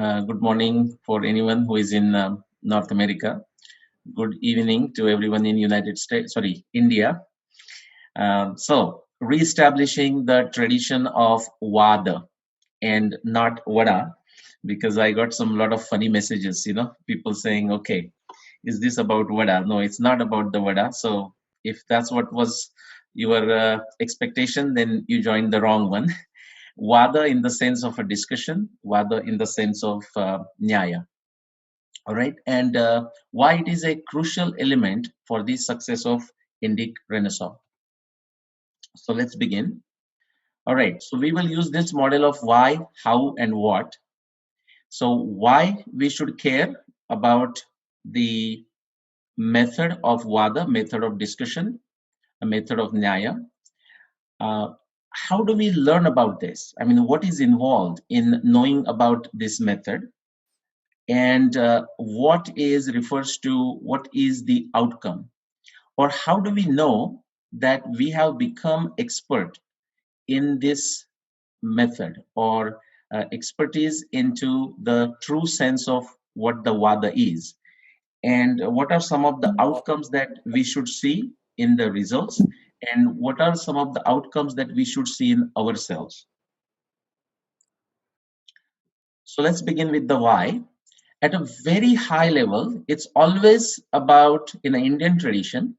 Good morning for anyone who is in North America. Good evening to everyone in United States, sorry, India. So, reestablishing the tradition of Vada and not Vada, because I got some lot of funny messages, people saying, okay, is this about Vada? No, it's not about the Vada. So, if that's what was your expectation, then you joined the wrong one. Vada in the sense of a discussion, Vada in the sense of Nyaya. All right, and why it is a crucial element for the success of Indic Renaissance. So let's begin. All right, so we will use this model of why, how, and what. So why we should care about the method of Vada, method of discussion, a method of Nyaya. Uh, how do we learn about this? I mean, what is involved in knowing about this method? And what is refers to what is the outcome, or how do we know that we have become expert in this method, or expertise into the true sense of what the Vada is, and what are some of the outcomes that we should see in the results, and what are some of the outcomes that we should see in ourselves. So let's begin with the why. At a very high level, it's always about, in the Indian tradition,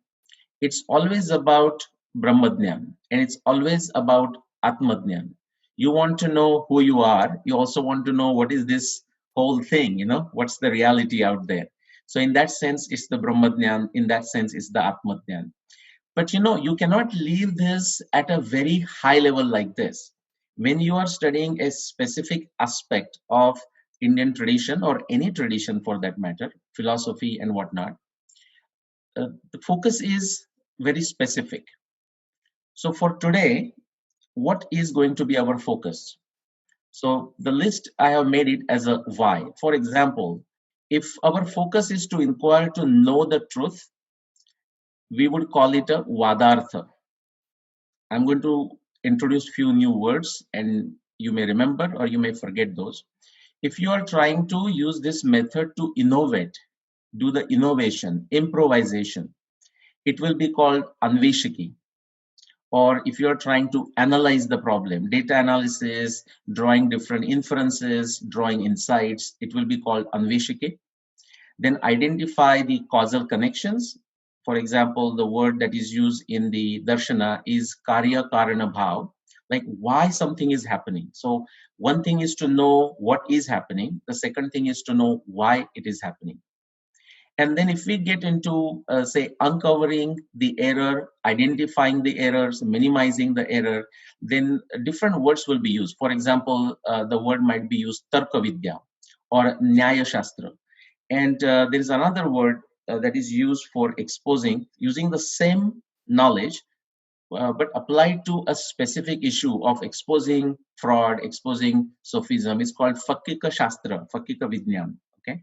it's always about Brahmadnyan, and it's always about Atmadnyan. You want to know who you are. You also want to know what is this whole thing, what's the reality out there. So in that sense, it's the Brahmadnyan. In that sense, it's the Atmadnyan. But you cannot leave this at a very high level like this. When you are studying a specific aspect of Indian tradition, or any tradition for that matter, philosophy and whatnot, the focus is very specific. So for today, what is going to be our focus? So the list, I have made it as a why. For example, if our focus is to inquire to know the truth, we would call it a Vadartha. I'm going to introduce few new words, and you may remember or you may forget those. If you are trying to use this method to innovate, do the innovation, improvisation, it will be called Anveshiki. Or if you're trying to analyze the problem, data analysis, drawing different inferences, drawing insights, it will be called Anveshiki. Then identify the causal connections. For example, the word that is used in the Darshana is Karya Karana Bhav, like why something is happening. So one thing is to know what is happening. The second thing is to know why it is happening. And then if we get into, say, uncovering the error, identifying the errors, minimizing the error, then different words will be used. For example, the word might be used Tarka Vidya or Nyaya Shastra. And there is another word that is used for exposing, using the same knowledge, but applied to a specific issue of exposing fraud, exposing sophism. It's called Fakika Shastra, Fakika Vidyan. Okay.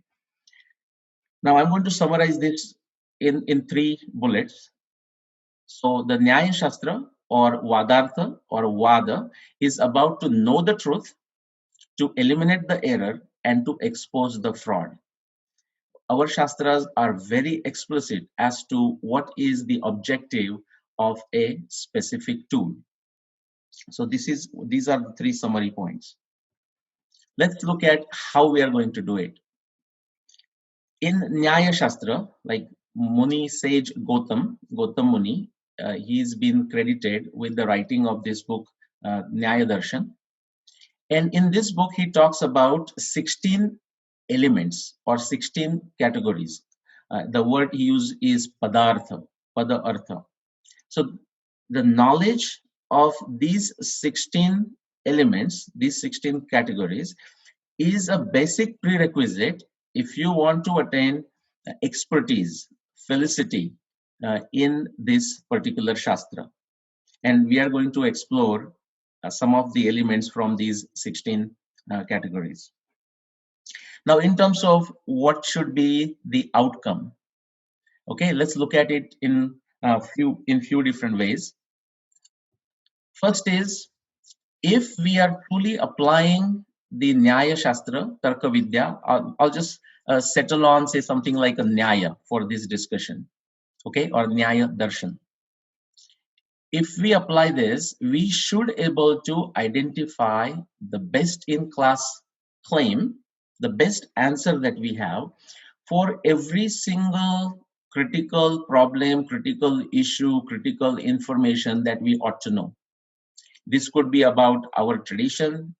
Now I'm going to summarize this in three bullets. So the Nyaya Shastra, or Vadartha or Vada, is about to know the truth, to eliminate the error, and to expose the fraud. Our Shastras are very explicit as to what is the objective of a specific tool. So these are the three summary points. Let's look at how we are going to do it. In Nyaya Shastra, like Muni sage Gautam Muni, he's been credited with the writing of this book, Nyaya Darshan. And in this book, he talks about 16 elements or 16 categories. The word he used is Padartha, Pada Artha. So the knowledge of these 16 elements, these 16 categories, is a basic prerequisite if you want to attain expertise, felicity in this particular Shastra. And we are going to explore some of the elements from these 16 categories. Now, in terms of what should be the outcome, okay, let's look at it in few different ways. First is, if we are truly applying the Nyaya Shastra, Tarka Vidya. I'll just settle on, say something like a Nyaya for this discussion, okay, or Nyaya Darshan. If we apply this, we should able to identify the best in class claim, the best answer that we have for every single critical problem, critical issue, critical information that we ought to know. This could be about our tradition,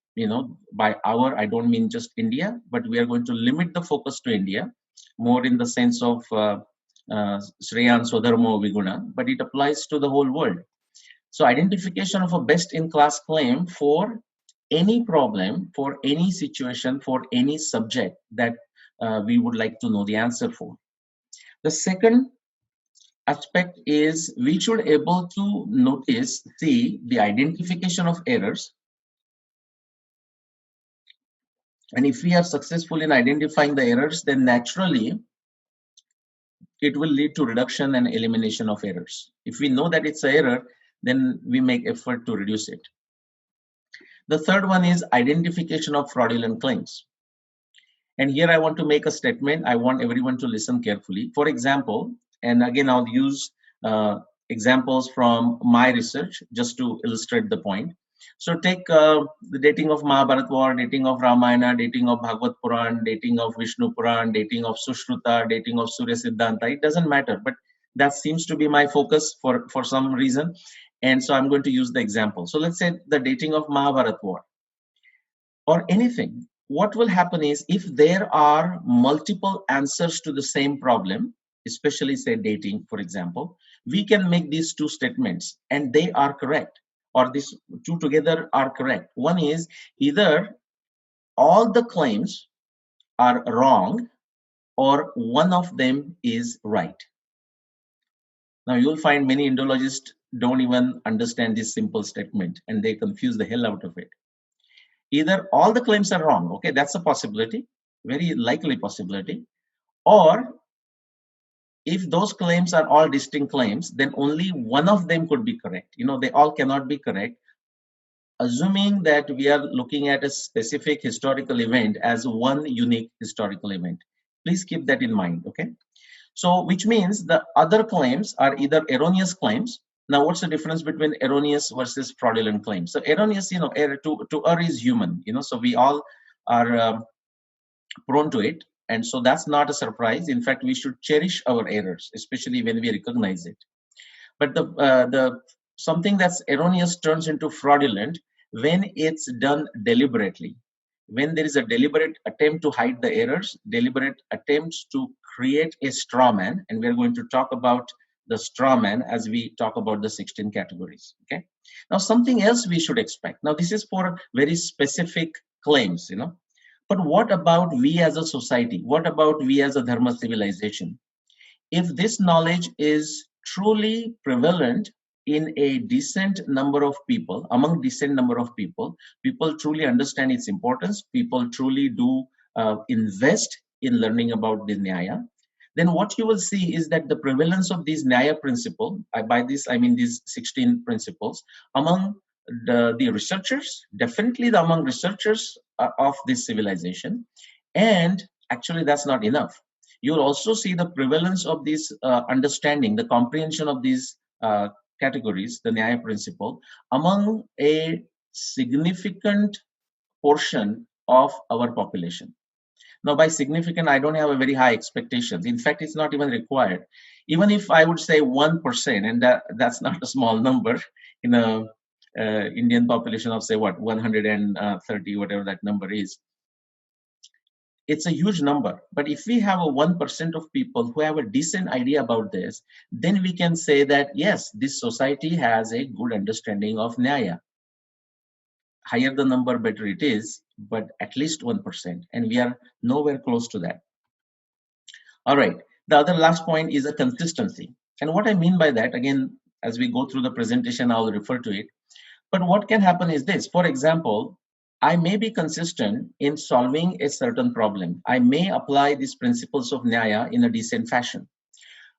by our, I don't mean just India, but we are going to limit the focus to India, more in the sense of Shreyan Swadharmo Viguna, but it applies to the whole world. So identification of a best in class claim for any problem, for any situation, for any subject that we would like to know the answer for. The second aspect is we should able to see the identification of errors. And if we are successful in identifying the errors, then naturally it will lead to reduction and elimination of errors. If we know that it's an error, then we make effort to reduce it. The third one is identification of fraudulent claims. And here I want to make a statement. I want everyone to listen carefully. For example, and again, I'll use examples from my research just to illustrate the point. So take the dating of Mahabharat war, dating of Ramayana, dating of Bhagavad Puran, dating of Vishnu Puran, dating of Sushruta, dating of Surya Siddhanta. It doesn't matter, but that seems to be my focus for some reason. And so I'm going to use the example. So let's say the dating of Mahabharat war or anything. What will happen is if there are multiple answers to the same problem, especially say dating, for example, we can make these two statements and they are correct, or these two together are correct. One is either all the claims are wrong or one of them is right. Now you'll find many Indologists don't even understand this simple statement and they confuse the hell out of it. Either all the claims are wrong, okay, that's a possibility, very likely possibility, or if those claims are all distinct claims, then only one of them could be correct. They all cannot be correct. Assuming that we are looking at a specific historical event as one unique historical event. Please keep that in mind, okay? So, which means the other claims are either erroneous claims. Now, what's the difference between erroneous versus fraudulent claims? So, erroneous, error to err is human, so we all are prone to it. And so that's not a surprise. In fact, we should cherish our errors, especially when we recognize it. But the something that's erroneous turns into fraudulent when it's done deliberately. When there is a deliberate attempt to hide the errors, deliberate attempts to create a straw man, and we're going to talk about the straw man as we talk about the 16 categories. Okay. Now, something else we should expect. Now, this is for very specific claims, But what about we as a society? What about we as a Dharma civilization? If this knowledge is truly prevalent in a decent number of people, among decent number of people truly understand its importance, people truly do invest in learning about the Nyaya, then what you will see is that the prevalence of these Nyaya principle, by this I mean these 16 principles, among the researchers, definitely among researchers of this civilization, and actually that's not enough. You'll also see the prevalence of this understanding, the comprehension of these categories, the Nyaya principle, among a significant portion of our population. Now, by significant, I don't have a very high expectations. In fact, it's not even required. Even if I would say 1%, and that's not a small number in a Indian population of say what 130, whatever that number is, it's a huge number. But if we have a 1% of people who have a decent idea about this, then we can say that yes, this society has a good understanding of Nyaya. Higher the number, better it is, but at least 1%, and we are nowhere close to that. All right, the other last point is a consistency. And what I mean by that, again, as we go through the presentation, I'll refer to it. But what can happen is this. For example, I may be consistent in solving a certain problem. I may apply these principles of Nyaya in a decent fashion.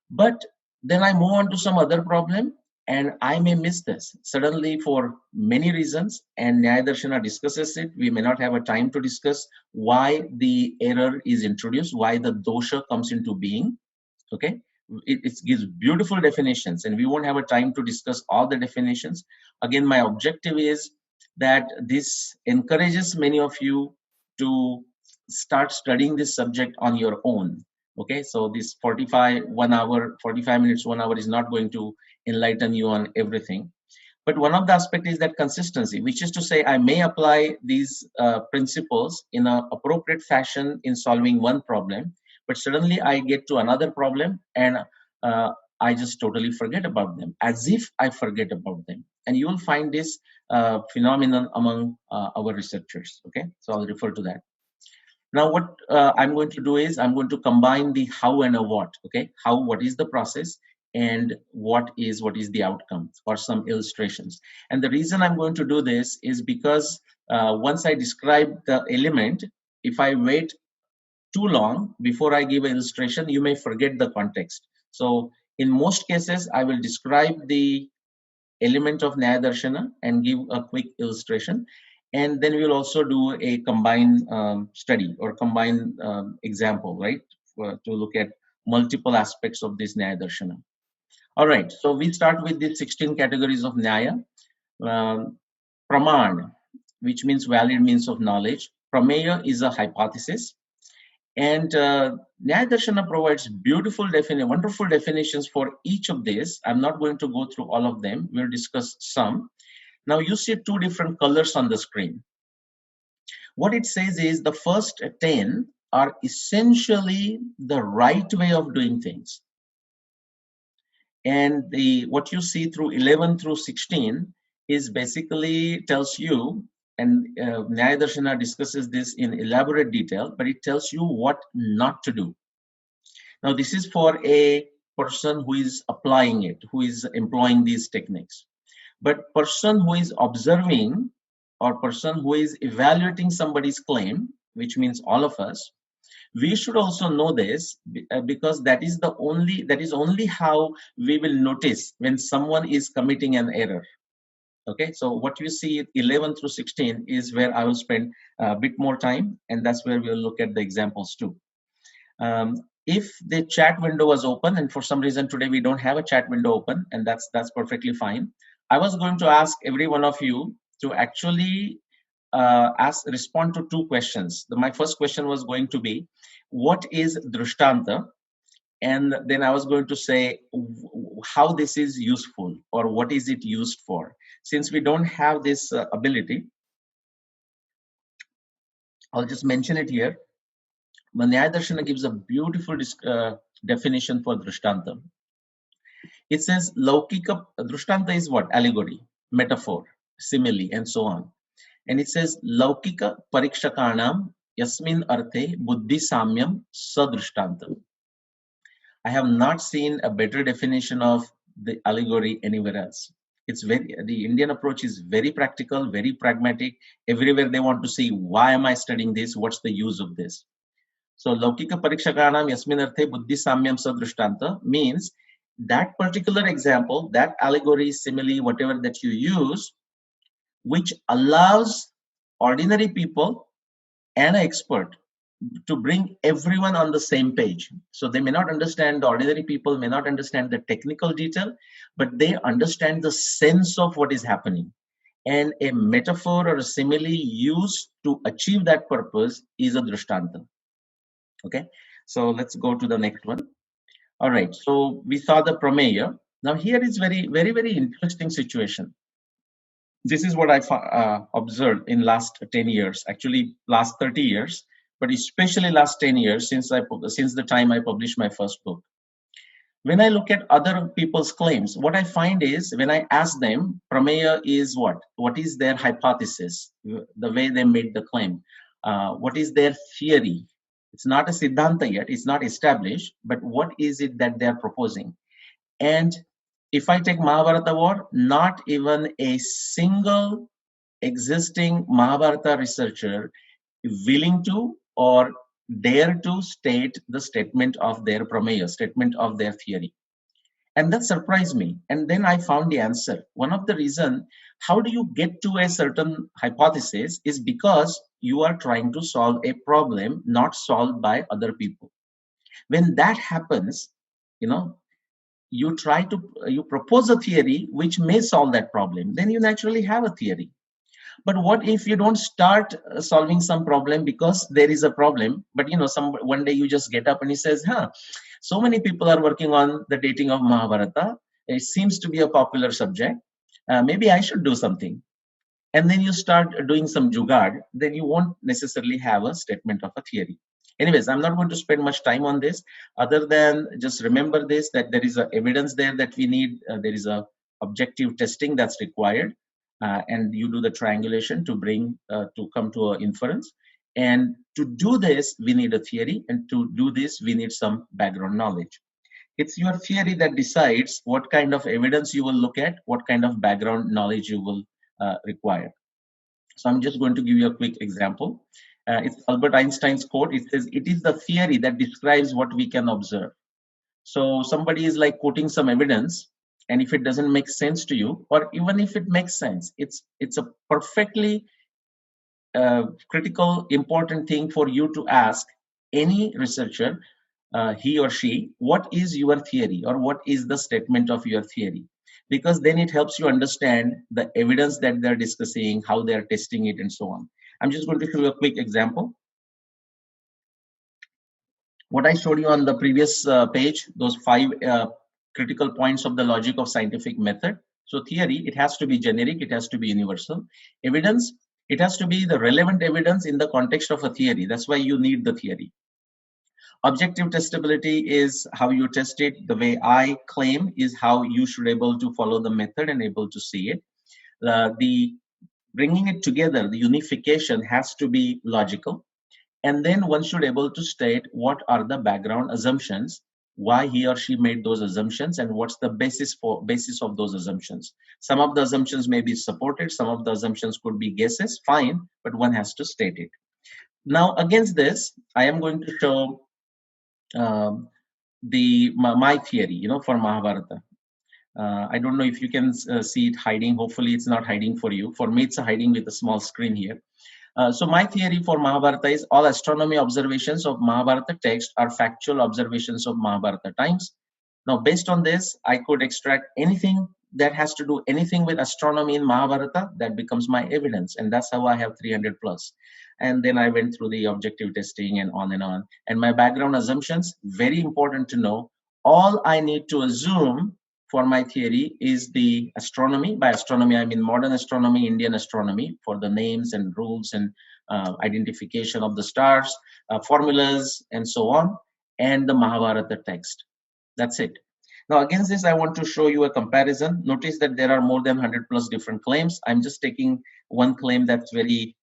But then I move on to some other problem, and I may miss this suddenly for many reasons, and Nyaya Darshana discusses it. We may not have a time to discuss why the error is introduced, why the dosha comes into being. Okay, it gives beautiful definitions, and we won't have a time to discuss all the definitions. Again, my objective is that this encourages many of you to start studying this subject on your own. Okay, so this 45 minutes, 1 hour is not going to enlighten you on everything. But one of the aspects is that consistency, which is to say, I may apply these principles in an appropriate fashion in solving one problem, but suddenly I get to another problem and I just totally forget about them, as if I forget about them. And you will find this phenomenon among our researchers. Okay, so I'll refer to that. Now, what I'm going to do is I'm going to combine the how and a what. Okay, how, what is the process, and what is the outcome, or some illustrations. And the reason I'm going to do this is because once I describe the element, if I wait too long before I give an illustration, you may forget the context. So in most cases, I will describe the element of Nyaya Darshana and give a quick illustration. And then we will also do a combined study or combined example, right? To look at multiple aspects of this Nyaya Darshana. All right, so we start with the 16 categories of Nyaya. Praman, which means valid means of knowledge. Prameya is a hypothesis. And Nyaya Darshana provides wonderful definitions for each of these. I'm not going to go through all of them. We'll discuss some. Now you see two different colors on the screen. What it says is the first 10 are essentially the right way of doing things. And what you see through 11 through 16 is basically tells you, and Nyaya Darshana discusses this in elaborate detail, but it tells you what not to do. Now, this is for a person who is applying it, who is employing these techniques. But person who is observing or person who is evaluating somebody's claim, which means all of us, we should also know this because that is only how we will notice when someone is committing an error. Okay, so what you see 11 through 16 is where I will spend a bit more time, and that's where we'll look at the examples too. If the chat window was open, and for some reason today we don't have a chat window open, and that's perfectly fine. I was going to ask every one of you to actually respond to two questions. My first question was going to be, what is Drishtanta? And then I was going to say how this is useful, or what is it used for. Since we don't have this ability, I'll just mention it here. Nyaya Darshana gives a beautiful definition for Drishtanta. It says Laukika, Drishtanta is what? Allegory, metaphor, simile, and so on. And it says Laukika Parikshakanam Yasmin Arthe Buddhi Samyam Sadrishtanta. I have not seen a better definition of the allegory anywhere else. The Indian approach is very practical, very pragmatic. Everywhere they want to see, why am I studying this? What's the use of this? So Laukika Parikshakanam Yasmin Arthe Buddhi Samyam Sadrishtanta means that particular example, that allegory, simile, whatever that you use, which allows ordinary people and an expert to bring everyone on the same page. So they may not understand, the ordinary people may not understand the technical detail, but they understand the sense of what is happening. And a metaphor or a simile used to achieve that purpose is a Drishtanta. Okay, so let's go to the next one. All right, so we saw the Prameya. Now here is very, very, very interesting situation. This is what I observed in last 10 years, actually last 30 years, but especially last 10 years since the time I published my first book. When I look at other people's claims, what I find is when I ask them, Prameya is what? What is their hypothesis? The way they made the claim. What is their theory? It's not a Siddhanta yet, it's not established, but what is it that they're proposing? And if I take Mahabharata war, not even a single existing Mahabharata researcher willing to or dare to state the statement of their Prameya, statement of their theory. And that surprised me. And then I found the answer. One of the reason how do you get to a certain hypothesis is because you are trying to solve a problem not solved by other people. When that happens, you know, you try to you propose a theory which may solve that problem, then you naturally have a theory. But what if you don't start solving some problem because there is a problem, but some one day you just get up and he says, so many people are working on the dating of Mahabharata. It seems to be a popular subject. Maybe I should do something. And then you start doing some jugad, then you won't necessarily have a statement of a theory. Anyways, I'm not going to spend much time on this, other than just remember this, that there is a evidence there that we need. There is a objective testing that's required, and you do the triangulation to bring to come to an inference. And to do this, we need a theory, and to do this, we need some background knowledge. It's your theory that decides what kind of evidence you will look at, what kind of background knowledge you will require. So I'm just going to give you a quick example. It's Albert Einstein's quote. It says, "It is the theory that describes what we can observe." So somebody is like quoting some evidence, and if it doesn't make sense to you, or even if it makes sense, it's a perfectly critical, important thing for you to ask any researcher, he or she, what is your theory or what is the statement of your theory? Because then it helps you understand the evidence that they're discussing, how they're testing it, and so on. I'm just going to show you a quick example. What I showed you on the previous page, those 5 critical points of the logic of scientific method. So theory, it has to be generic, it has to be universal. Evidence, it has to be the relevant evidence in the context of a theory. That's why you need the theory. Objective testability is how you test it. The way I claim is how you should able to follow the method and able to see it. The bringing it together, the unification has to be logical. And then one should able to state what are the background assumptions, why he or she made those assumptions, and what's the basis of those assumptions. Some of the assumptions may be supported, some of the assumptions could be guesses, fine, but one has to state it. Now against this, I am going to show my theory, for Mahabharata. I don't know if you can see it hiding. Hopefully it's not hiding for you. For me, it's hiding with a small screen here. So my theory for Mahabharata is all astronomy observations of Mahabharata text are factual observations of Mahabharata times. Now, based on this, I could extract anything that has to do anything with astronomy in Mahabharata, that becomes my evidence. And that's how I have 300 plus. And then I went through the objective testing and on and on. And my background assumptions, very important to know. All I need to assume for my theory is the astronomy. By astronomy, I mean modern astronomy, Indian astronomy, for the names and rules and identification of the stars, formulas, and so on, and the Mahabharata text. That's it. Now, against this, I want to show you a comparison. Notice that there are more than 100 plus different claims. I'm just taking one claim that's very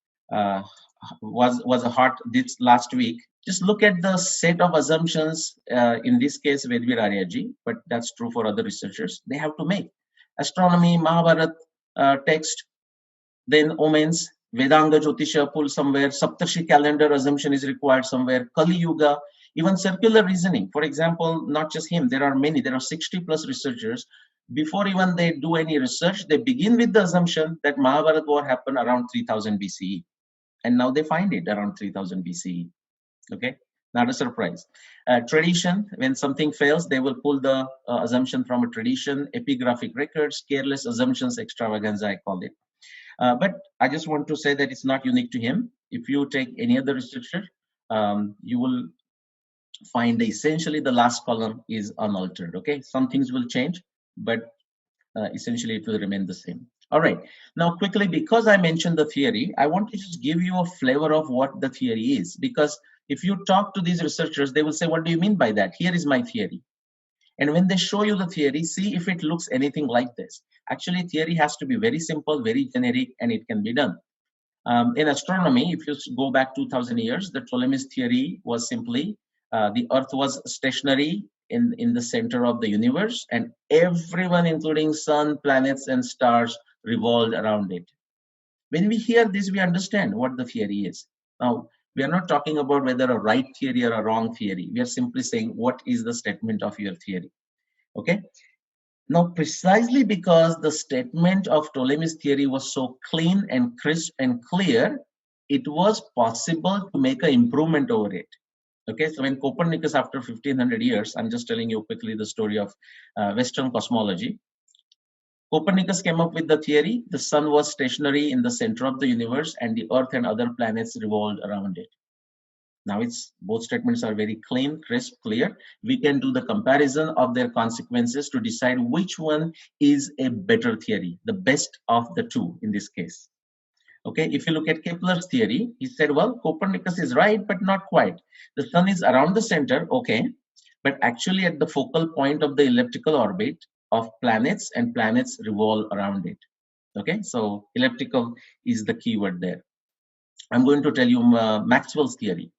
was a hot this last week. Just look at the set of assumptions, in this case, Vedvir Aryaji, but that's true for other researchers. They have to make astronomy, Mahabharat text, then omens, Vedanga Jyotisha pull somewhere, Saptarshi calendar assumption is required somewhere, Kali Yuga, even circular reasoning. For example, not just him, there are many, there are 60 plus researchers. Before even they do any research, they begin with the assumption that Mahabharat war happened around 3000 BCE. And now they find it around 3000 BCE. Okay, not a surprise. Tradition, when something fails, they will pull the assumption from a tradition, epigraphic records, careless assumptions, extravaganza, I call it. But I just want to say that it's not unique to him. If you take any other researcher, you will find essentially the last column is unaltered. Okay, some things will change, but essentially it will remain the same. All right, now quickly, because I mentioned the theory, I want to just give you a flavor of what the theory is, because if you talk to these researchers, they will say, what do you mean by that? Here is my theory. And when they show you the theory, see if it looks anything like this. Actually, theory has to be very simple, very generic, and it can be done. In astronomy, if you go back 2000 years, the Ptolemy's theory was simply the Earth was stationary in the center of the universe, and everyone, including sun, planets, and stars, revolved around it. When we hear this, we understand what the theory is. Now, we are not talking about whether a right theory or a wrong theory. We are simply saying, what is the statement of your theory? Okay. Now, precisely because the statement of Ptolemy's theory was so clean and crisp and clear, it was possible to make an improvement over it. Okay, so when Copernicus, after 1500 years, I'm just telling you quickly the story of Western cosmology. Copernicus came up with the theory the sun was stationary in the center of the universe and the earth and other planets revolved around it. Now it's both statements are very clean, crisp, clear. We can do the comparison of their consequences to decide which one is a better theory, the best of the two in this case. Okay, if you look at Kepler's theory, he said, well, Copernicus is right, but not quite. The sun is around the center, okay, but actually at the focal point of the elliptical orbit of planets, and planets revolve around it. Okay, so elliptical is the keyword there. I'm going to tell you Maxwell's theory.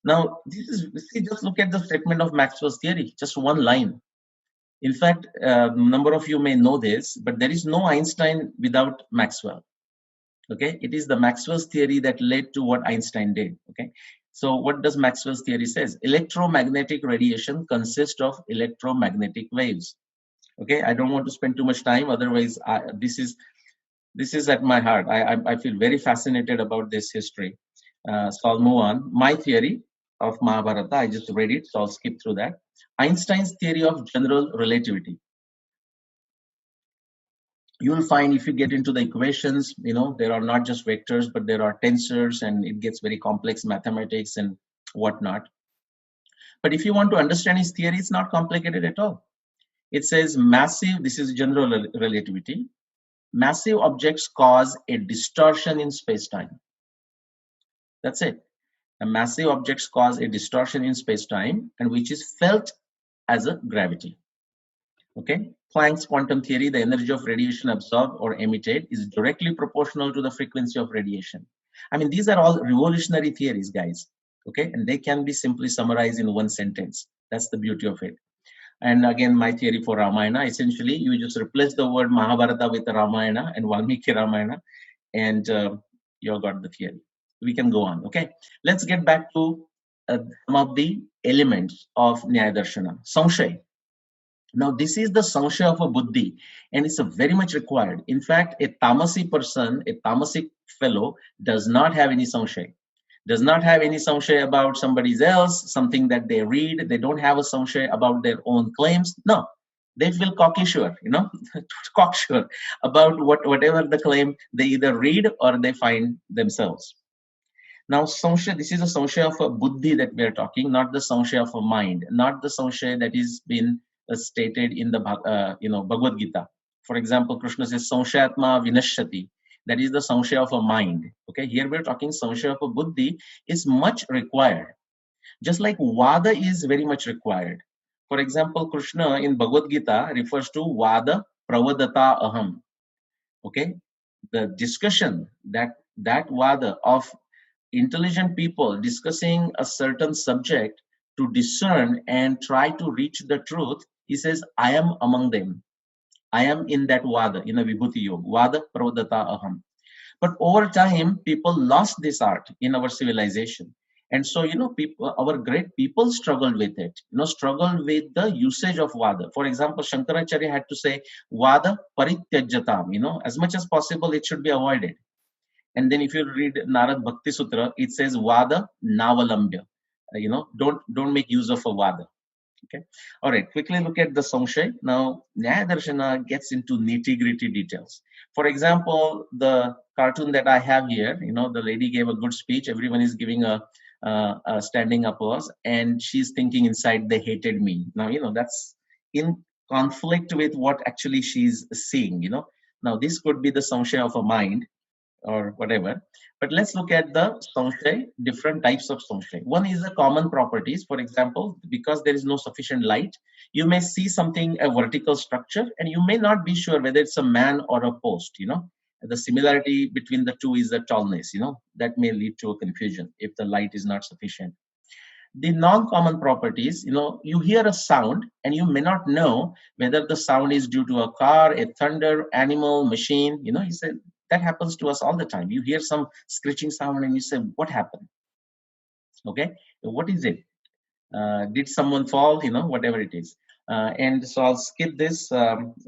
Now, this is, see, just look at the statement of Maxwell's theory, just one line. In fact, a number of you may know this, but there is no Einstein without Maxwell. Okay, it is the Maxwell's theory that led to what Einstein did. Okay, so what does Maxwell's theory says? Electromagnetic radiation consists of electromagnetic waves. Okay, I don't want to spend too much time, otherwise this is at my heart. I feel very fascinated about this history. So I'll move on. My theory of Mahabharata, I just read it, so I'll skip through that. Einstein's theory of general relativity. You will find if you get into the equations, there are not just vectors, but there are tensors, and it gets very complex mathematics and whatnot. But if you want to understand his theory, it's not complicated at all. It says massive, this is general relativity, massive objects cause a distortion in space-time. That's it. Massive objects cause a distortion in space-time, and which is felt as a gravity. Okay, Planck's quantum theory, the energy of radiation absorbed or emitted is directly proportional to the frequency of radiation. I mean, these are all revolutionary theories, guys. Okay, and they can be simply summarized in one sentence. That's the beauty of it. And again, my theory for Ramayana, essentially, you just replace the word Mahabharata with Ramayana and Valmiki Ramayana, and you got the theory. We can go on. Okay, let's get back to some of the elements of Nyaya Darshana. Samshay. Now, this is the Samshaya of a Buddhi, and it's a very much required. In fact, a Tamasi person, a Tamasic fellow, does not have any Samshaya. Does not have any Samshaya about somebody else, something that they read. They don't have a Samshaya about their own claims. No, they feel cocksure, cocksure about whatever the claim they either read or they find themselves. Now, Samshaya, this is a Samshaya of a Buddhi that we are talking, not the Samshaya of a mind, not the Samshaya that is been stated in the Bhagavad Gita. For example, Krishna says Samshayatma Vinashyati. That is the Samshaya of a mind. Okay, here we're talking Samshaya of a Buddhi is much required. Just like Vada is very much required. For example, Krishna in Bhagavad Gita refers to Vada Pravadata Aham. Okay, the discussion that Vada of intelligent people discussing a certain subject to discern and try to reach the truth, he says, I am among them. I am in that Vada, in a Vibhuti Yoga, Vada Pravadata Aham. But over time, people lost this art in our civilization. And so, people, our great people struggled with it, struggled with the usage of Vada. For example, Shankaracharya had to say, Vada Parityajyatam, as much as possible, it should be avoided. And then if you read Narad Bhakti Sutra, it says Vada Navalambya. Don't make use of a Vada. Okay. All right. Quickly look at the Samshay. Now, Nyaya Darshana gets into nitty-gritty details. For example, the cartoon that I have here, the lady gave a good speech. Everyone is giving a standing applause, and she's thinking inside, they hated me. Now, that's in conflict with what actually she's seeing. Now, this could be the Samshay of a mind, or whatever. But let's look at the Samshay, different types of Samshay. One is the common properties. For example, because there is no sufficient light, you may see something, a vertical structure, and you may not be sure whether it's a man or a post, The similarity between the two is the tallness, that may lead to a confusion if the light is not sufficient. The non-common properties, you hear a sound and you may not know whether the sound is due to a car, a thunder, animal, machine. You said that happens to us all the time. You hear some screeching sound and you say, what happened? Okay, what is it? Did someone fall? Whatever it is. And so I'll skip this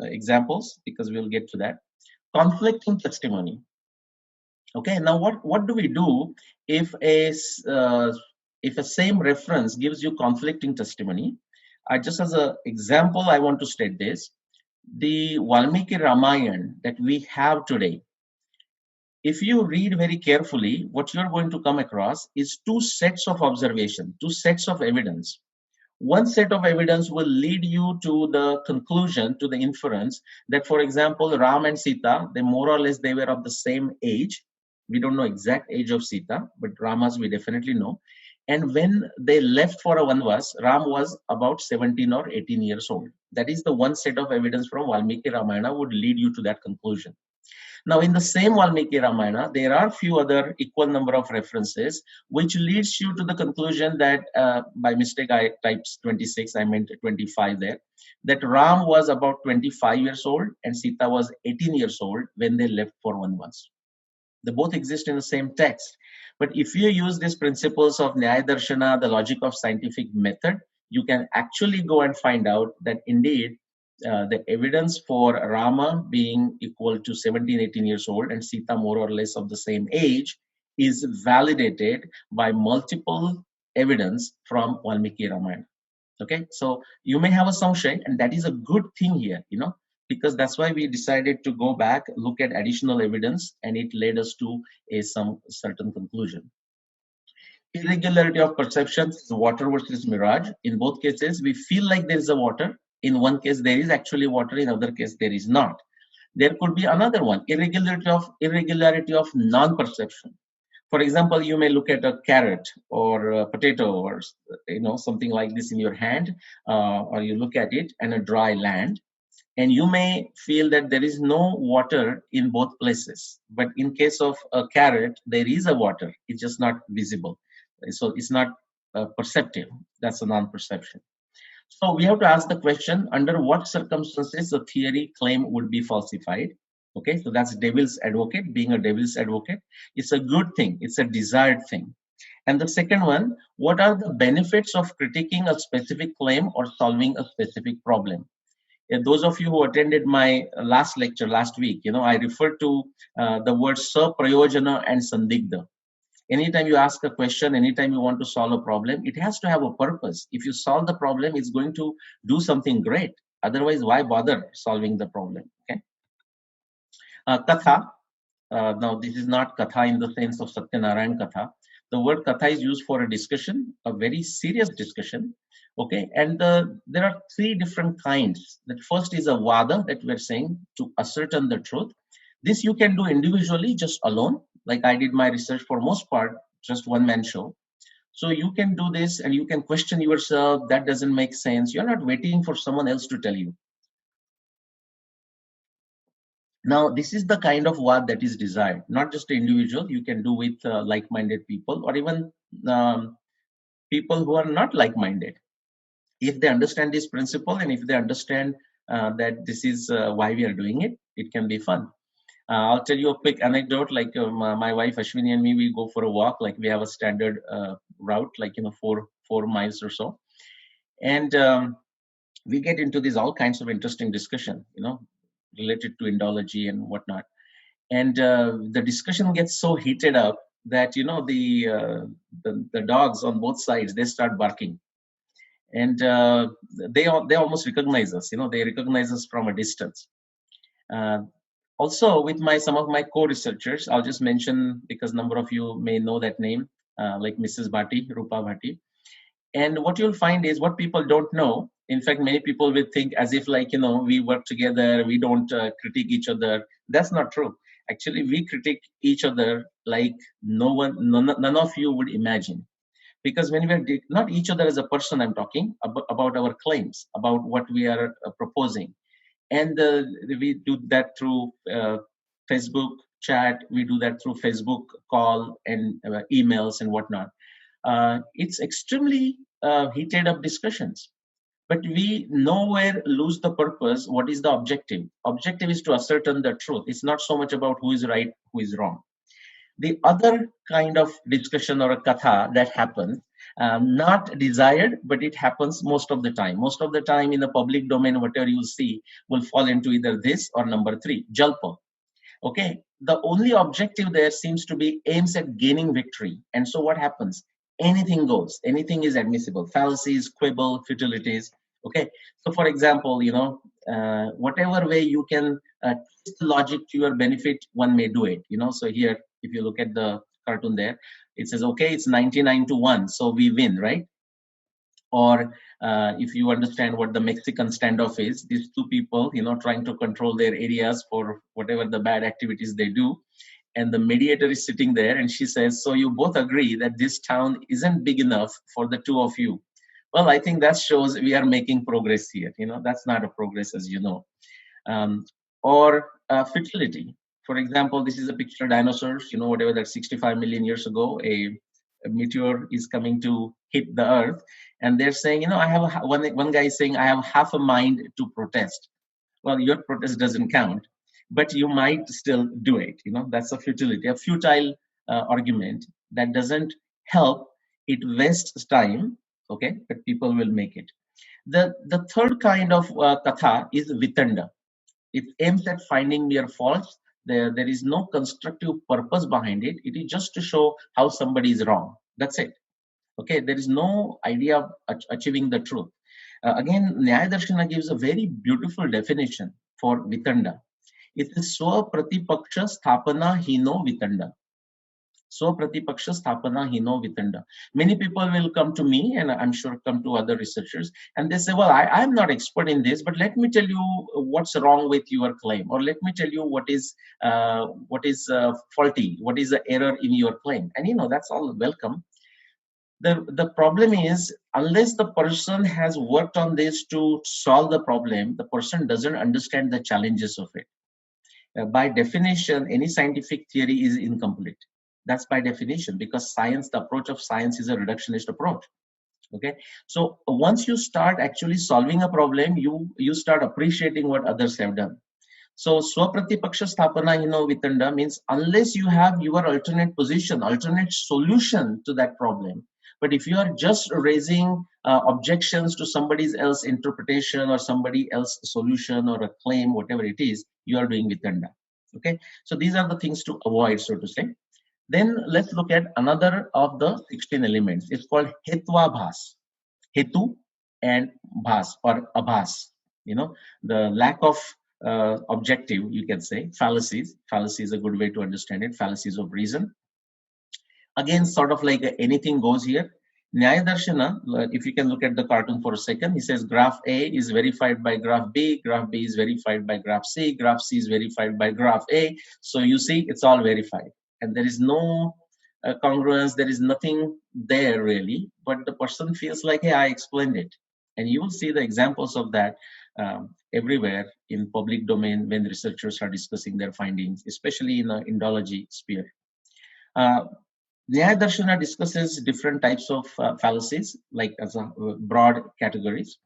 examples because we'll get to that. Conflicting testimony. Okay, now what do we do if if a same reference gives you conflicting testimony? Just as an example, I want to state this: the Valmiki Ramayana that we have today, if you read very carefully, what you're going to come across is two sets of observation, two sets of evidence. One set of evidence will lead you to the conclusion, to the inference that, for example, Ram and Sita, they more or less they were of the same age. We don't know exact age of Sita, but Rama's we definitely know. And when they left for a Vanvas, Ram was about 17 or 18 years old. That is the one set of evidence from Valmiki Ramayana would lead you to that conclusion. Now, in the same Valmiki Ramayana, there are few other equal number of references, which leads you to the conclusion that, by mistake, I typed 26, I meant 25 there, that Ram was about 25 years old and Sita was 18 years old when they left for Vanvas. They both exist in the same text. But if you use these principles of Nyaya Darshana, the logic of scientific method, you can actually go and find out that indeed the evidence for Rama being equal to 17, 18 years old and Sita more or less of the same age is validated by multiple evidence from Valmiki Ramayana. Okay, so you may have a samshay, and that is a good thing here, because that's why we decided to go back, look at additional evidence, and it led us to some certain conclusion. Irregularity of perception, water versus mirage. In both cases, we feel like there is a water. In one case, there is actually water. In other case, there is not. There could be another one, irregularity of non-perception. For example, you may look at a carrot or a potato or something like this in your hand, or you look at it and a dry land, and you may feel that there is no water in both places. But in case of a carrot, there is a water. It's just not visible. So it's not perceptive. That's a non-perception. So we have to ask the question, under what circumstances a theory claim would be falsified? Okay, so that's devil's advocate, being a devil's advocate. It's a good thing. It's a desired thing. And the second one, what are the benefits of critiquing a specific claim or solving a specific problem? And those of you who attended my last lecture last week, I referred to the words saprayojana and sandigdha. Anytime you ask a question, anytime you want to solve a problem, it has to have a purpose. If you solve the problem, it's going to do something great. Otherwise, why bother solving the problem? Okay. Katha. Now, this is not katha in the sense of Satyanarayan Katha. The word katha is used for a discussion, a very serious discussion. Okay, and there are three different kinds. The first is a vada, that we're saying to ascertain the truth. This you can do individually, just alone. Like I did my research for most part, just one man show. So you can do this and you can question yourself. That doesn't make sense. You're not waiting for someone else to tell you. Now, this is the kind of vad that is desired, not just an individual. You can do with like-minded people, or even people who are not like-minded. If they understand this principle and if they understand that this is why we are doing it, it can be fun. I'll tell you a quick anecdote. Like my wife Ashwini and me, we go for a walk. Like we have a standard route, like 4 miles or so, and we get into these all kinds of interesting discussion, related to Indology and whatnot. And the discussion gets so heated up that the dogs on both sides, they start barking, and they almost recognize us. They recognize us from a distance. Also, with some of my co-researchers, I'll just mention because a number of you may know that name, like Mrs. Bhatti, Rupa Bhatti. And what you'll find is what people don't know. In fact, many people will think as if we work together, we don't critique each other. That's not true. Actually, we critique each other like none of you would imagine. Because when we're not each other as a person, I'm talking about our claims, about what we are proposing. And we do that through Facebook chat. We do that through Facebook call and emails and whatnot. It's extremely heated up discussions, but we nowhere lose the purpose. What is the objective? Objective is to ascertain the truth. It's not so much about who is right, who is wrong. The other kind of discussion or a katha that happens, Not desired, but it happens most of the time. Most of the time in the public domain, whatever you see will fall into either this or number three, jalpa. Okay, the only objective there seems to be aims at gaining victory. And so what happens? Anything goes, anything is admissible. Fallacies, quibble, futilities. Okay, so for example, whatever way you can twist logic to your benefit, one may do it. So here, if you look at the cartoon there, it says, okay, it's 99 to 1, so we win, right? Or if you understand what the Mexican standoff is, these two people, trying to control their areas for whatever the bad activities they do. And the mediator is sitting there and she says, so you both agree that this town isn't big enough for the two of you. Well, I think that shows we are making progress here. That's not a progress, as you know. Or fertility. For example, this is a picture of dinosaurs, whatever that 65 million years ago, a meteor is coming to hit the earth. And they're saying, I have one guy is saying, I have half a mind to protest. Well, your protest doesn't count, but you might still do it. That's a futility, a futile argument that doesn't help. It wastes time, okay, but people will make it. The third kind of katha is vitanda. It aims at finding mere faults. There is no constructive purpose behind it. It is just to show how somebody is wrong. That's it. Okay, there is no idea of achieving the truth. Again, Nyaya Darshana gives a very beautiful definition for vitanda. It is swa pratipaksha sthapana hino vitanda. Swapratipaksh sthapana hino vitanda. Many people will come to me, and I'm sure come to other researchers, and they say, well, I'm not expert in this, but let me tell you what's wrong with your claim, or let me tell you what is faulty, what is the error in your claim. And that's all welcome. The problem is, unless the person has worked on this to solve the problem, the person doesn't understand the challenges of it. By definition, any scientific theory is incomplete. That's by definition, because science, the approach of science is a reductionist approach. Okay, so once you start actually solving a problem, you start appreciating what others have done. So swapratipaksha sthapana vitanda means unless you have your alternate position, alternate solution to that problem. But if you are just raising objections to somebody else's interpretation or somebody else's solution or a claim, whatever it is, you are doing vitanda. Okay, so these are the things to avoid, so to say. Then let's look at another of the 16 elements. It's called hetva bhas. Hetu and bhas or abhas. The lack of objective, you can say, fallacies. Fallacy is a good way to understand it. Fallacies of reason. Again, sort of like anything goes here. Nyaya Darshana, if you can look at the cartoon for a second, he says graph A is verified by graph B is verified by graph C is verified by graph A. So you see, it's all verified. And there is no congruence, there is nothing there really, but the person feels like, hey, I explained it. And you will see the examples of that everywhere in public domain when researchers are discussing their findings, especially in the Indology sphere. Nyaya Darshana discusses different types of fallacies, like as a broad categories.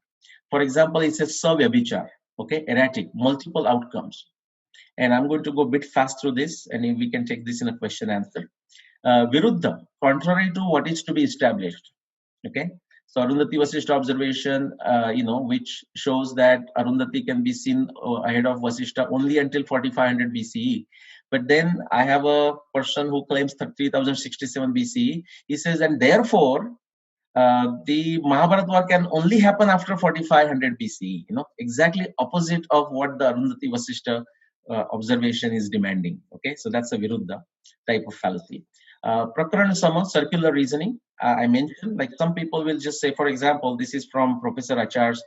For example, it says savyabhichar, okay, erratic, multiple outcomes. And I'm going to go a bit fast through this, and we can take this in a question answer. Viruddha, contrary to what is to be established. Okay, so Arundhati Vasishtha observation, which shows that Arundhati can be seen ahead of Vasishtha only until 4500 BCE. But then I have a person who claims 3067 BCE. He says, and therefore, the Mahabharata war can only happen after 4500 BCE. Exactly opposite of what the Arundhati Vasishtha observation is demanding. Okay, so that's a Viruddha type of fallacy. Prakaran Sama, circular reasoning. I mentioned, like some people will just say, for example, this is from Professor Achar's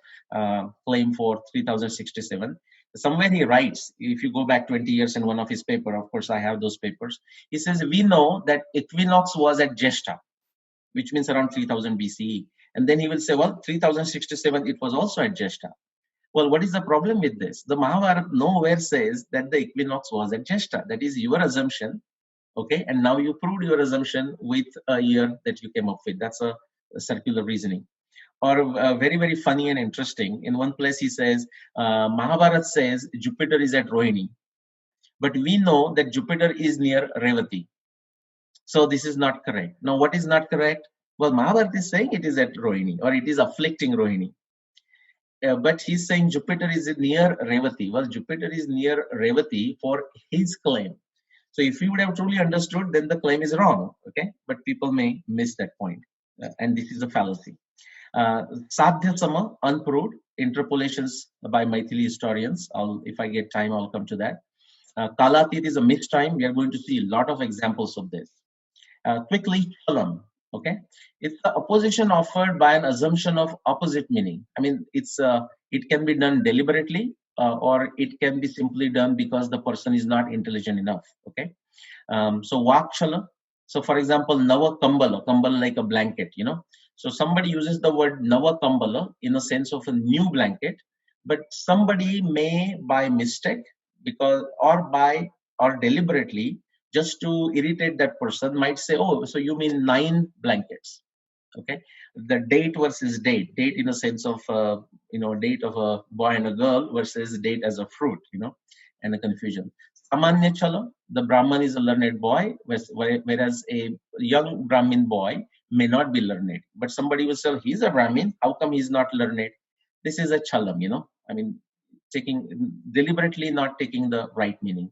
claim for 3067. Somewhere he writes, if you go back 20 years in one of his papers, of course I have those papers, he says, we know that equinox was at Jeshta, which means around 3000 BCE. And then he will say, well, 3067, it was also at Jeshta. Well, what is the problem with this? The Mahabharata nowhere says that the equinox was at Jeshta. That is your assumption. Okay, and now you proved your assumption with a year that you came up with. That's a circular reasoning. Or very, very funny and interesting. In one place he says, Mahabharata says Jupiter is at Rohini. But we know that Jupiter is near Revati. So this is not correct. Now, what is not correct? Well, Mahabharata is saying it is at Rohini or it is afflicting Rohini. But he's saying Jupiter is near Revati. Well, Jupiter is near Revati for his claim. So if you would have truly understood, then the claim is wrong. Okay, but people may miss that point, and this is a fallacy. Sadhya Sama, unproved interpolations by Maithili historians. If I get time, I'll come to that. Kalatit is a mixed time. We are going to see a lot of examples of this. Quickly, Chalam. Okay, it's the opposition offered by an assumption of opposite meaning. I mean, it can be done deliberately, or it can be simply done because the person is not intelligent enough. Okay, so Vakshala. So, for example, Nava Kambala, Kambala like a blanket. So somebody uses the word Nava Kambala in a sense of a new blanket, but somebody may by mistake because or deliberately just to irritate that person might say, oh, so you mean 9 blankets. Okay, the date versus date in a sense of date of a boy and a girl versus date as a fruit, and a confusion. Samanya Chala, the Brahman is a learned boy, whereas a young Brahmin boy may not be learned, but somebody will say he's a Brahmin, how come he's not learned? This is a chalam, I mean, taking deliberately not taking the right meaning.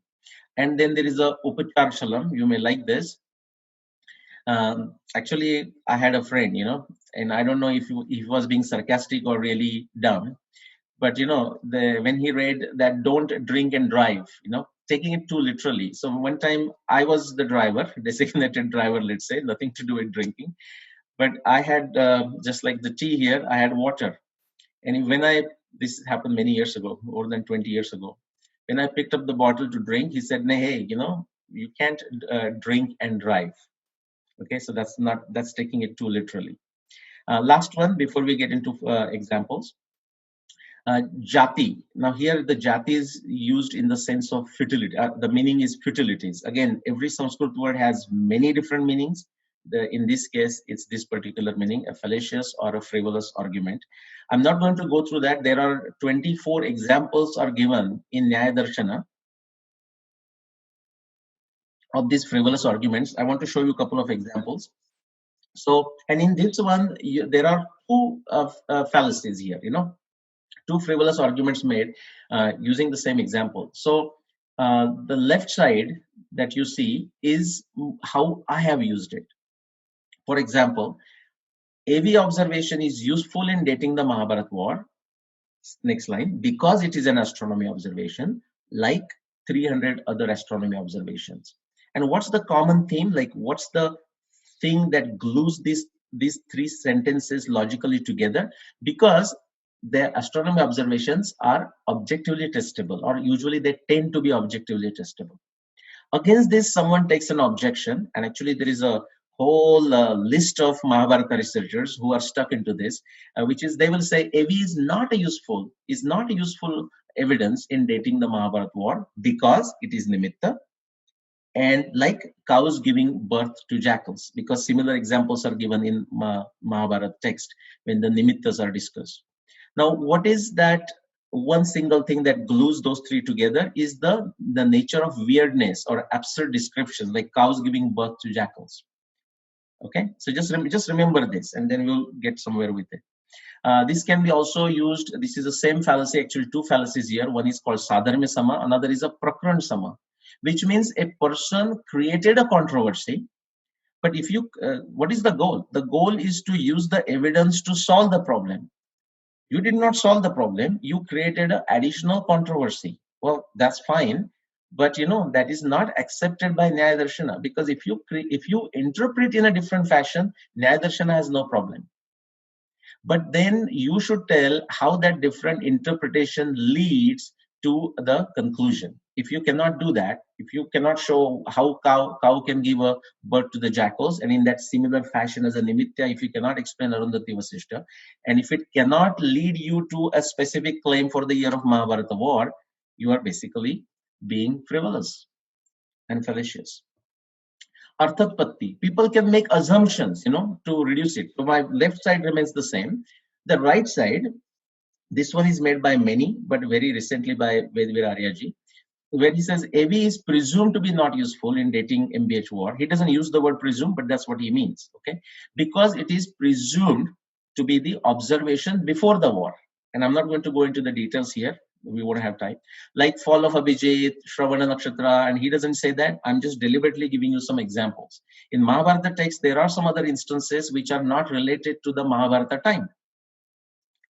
And then there is a upachar shalam. You may like this. Actually, I had a friend, and I don't know if he was being sarcastic or really dumb, but when he read that don't drink and drive, taking it too literally. So one time I was the driver, designated driver, let's say, nothing to do with drinking, but I had just like the tea here, I had water, and this happened many years ago, more than 20 years ago. When I picked up the bottle to drink, he said, "Nah, hey, you can't drink and drive." Okay, so that's taking it too literally. Last one before we get into examples. Jati. Now here the jati is used in the sense of futility. The meaning is futilities. Again, every Sanskrit word has many different meanings. In this case, it's this particular meaning, a fallacious or a frivolous argument. I'm not going to go through that. There are 24 examples are given in Nyaya Darshana of these frivolous arguments. I want to show you a couple of examples. So, and in this one, there are two fallacies here, two frivolous arguments made using the same example. So, the left side that you see is how I have used it. For example, AV observation is useful in dating the Mahabharat war. Next line, because it is an astronomy observation, like 300 other astronomy observations. And what's the common theme? Like, what's the thing that glues these three sentences logically together? Because the astronomy observations are objectively testable, or usually they tend to be objectively testable. Against this, someone takes an objection, and actually there is a whole list of Mahabharata researchers who are stuck into this, which is they will say AV is not a useful evidence in dating the Mahabharata war because it is nimitta, and like cows giving birth to jackals, because similar examples are given in Mahabharata text when the nimittas are discussed. Now, what is that one single thing that glues those three together is the nature of weirdness or absurd descriptions, like cows giving birth to jackals. Okay, so just remember this, and then we'll get somewhere with it. This can be also used. This is the same fallacy, actually two fallacies here. One is called Sadharmya Sama, another is a Prakran Sama, which means a person created a controversy. But if you, what is the goal? The goal is to use the evidence to solve the problem. You did not solve the problem. You created an additional controversy. Well, that's fine, but that is not accepted by Nyaya Darshana, because if you interpret in a different fashion, Nyaya Darshana has no problem. But then you should tell how that different interpretation leads to the conclusion. If you cannot do that, if you cannot show how cow can give a birth to the jackals, and in that similar fashion as a nimitta, if you cannot explain Arundhati Vasishta, and if it cannot lead you to a specific claim for the year of Mahabharata war, you are basically being frivolous and fallacious. Arthatpatti, people can make assumptions, to reduce it. So my left side remains the same. The right side, this one is made by many, but very recently by Vedvir Aryaji. where he says AV is presumed to be not useful in dating MBH war. He doesn't use the word presumed, but that's what he means, okay? Because it is presumed to be the observation before the war. And I'm not going to go into the details here. We won't have time. Like fall of Abhijit, Shravana Nakshatra, and he doesn't say that. I'm just deliberately giving you some examples. In Mahabharata text, there are some other instances which are not related to the Mahabharata time,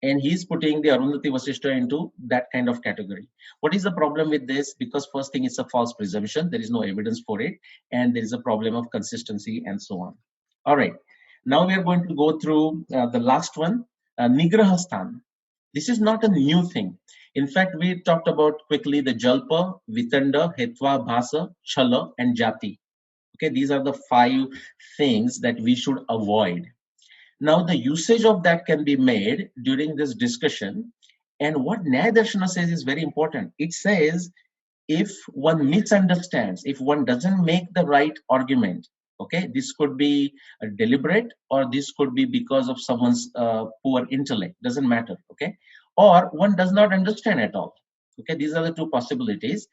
and he's putting the Arundhati Vasishtha into that kind of category. What is the problem with this? Because first thing, it's a false presumption. There is no evidence for it, and there is a problem of consistency and so on. All right. Now we are going to go through the last one, Nigrahasthan. This is not a new thing. In fact, we talked about quickly the Jalpa, Vitanda, Hetva, Bhasa, Chala, and Jati. Okay, these are the 5 things that we should avoid. Now, the usage of that can be made during this discussion. And what Nyaya Darshana says is very important. It says, if one misunderstands, if one doesn't make the right argument, okay, this could be deliberate, or this could be because of someone's poor intellect, doesn't matter, okay, or one does not understand at all. Okay, these are the 2 possibilities.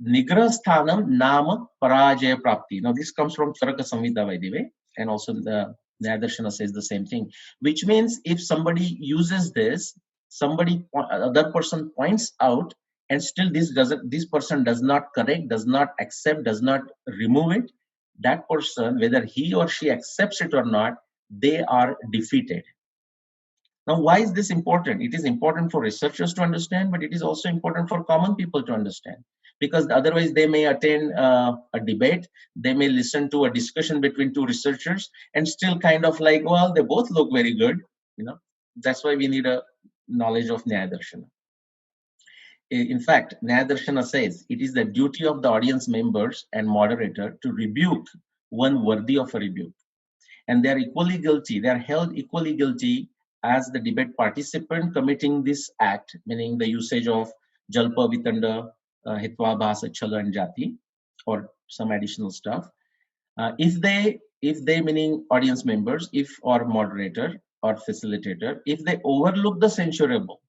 Nigrasthanam nama parajaya prapti. Now, this comes from Charaka Samhita, by the way, and also the Nyaya Darshana says the same thing, which means if somebody uses this, other person points out, and still this person does not correct, does not accept, does not remove it, that person, whether he or she accepts it or not, they are defeated. Now, why is this important? It is important for researchers to understand, but it is also important for common people to understand, because otherwise they may attend a debate, they may listen to a discussion between 2 researchers and still kind of like, well, they both look very good, you know. That's why we need a knowledge of Nyaya Darshana. In fact, Nyaya Darshana says it is the duty of the audience members and moderator to rebuke one worthy of a rebuke, and they are equally guilty, they are held equally guilty as the debate participant committing this act, meaning the usage of Jalpa, Vitanda, Hitva, Bhasa, Chala, and Jati, or some additional stuff. If they, meaning audience members, or moderator or facilitator, if they overlook the censurable,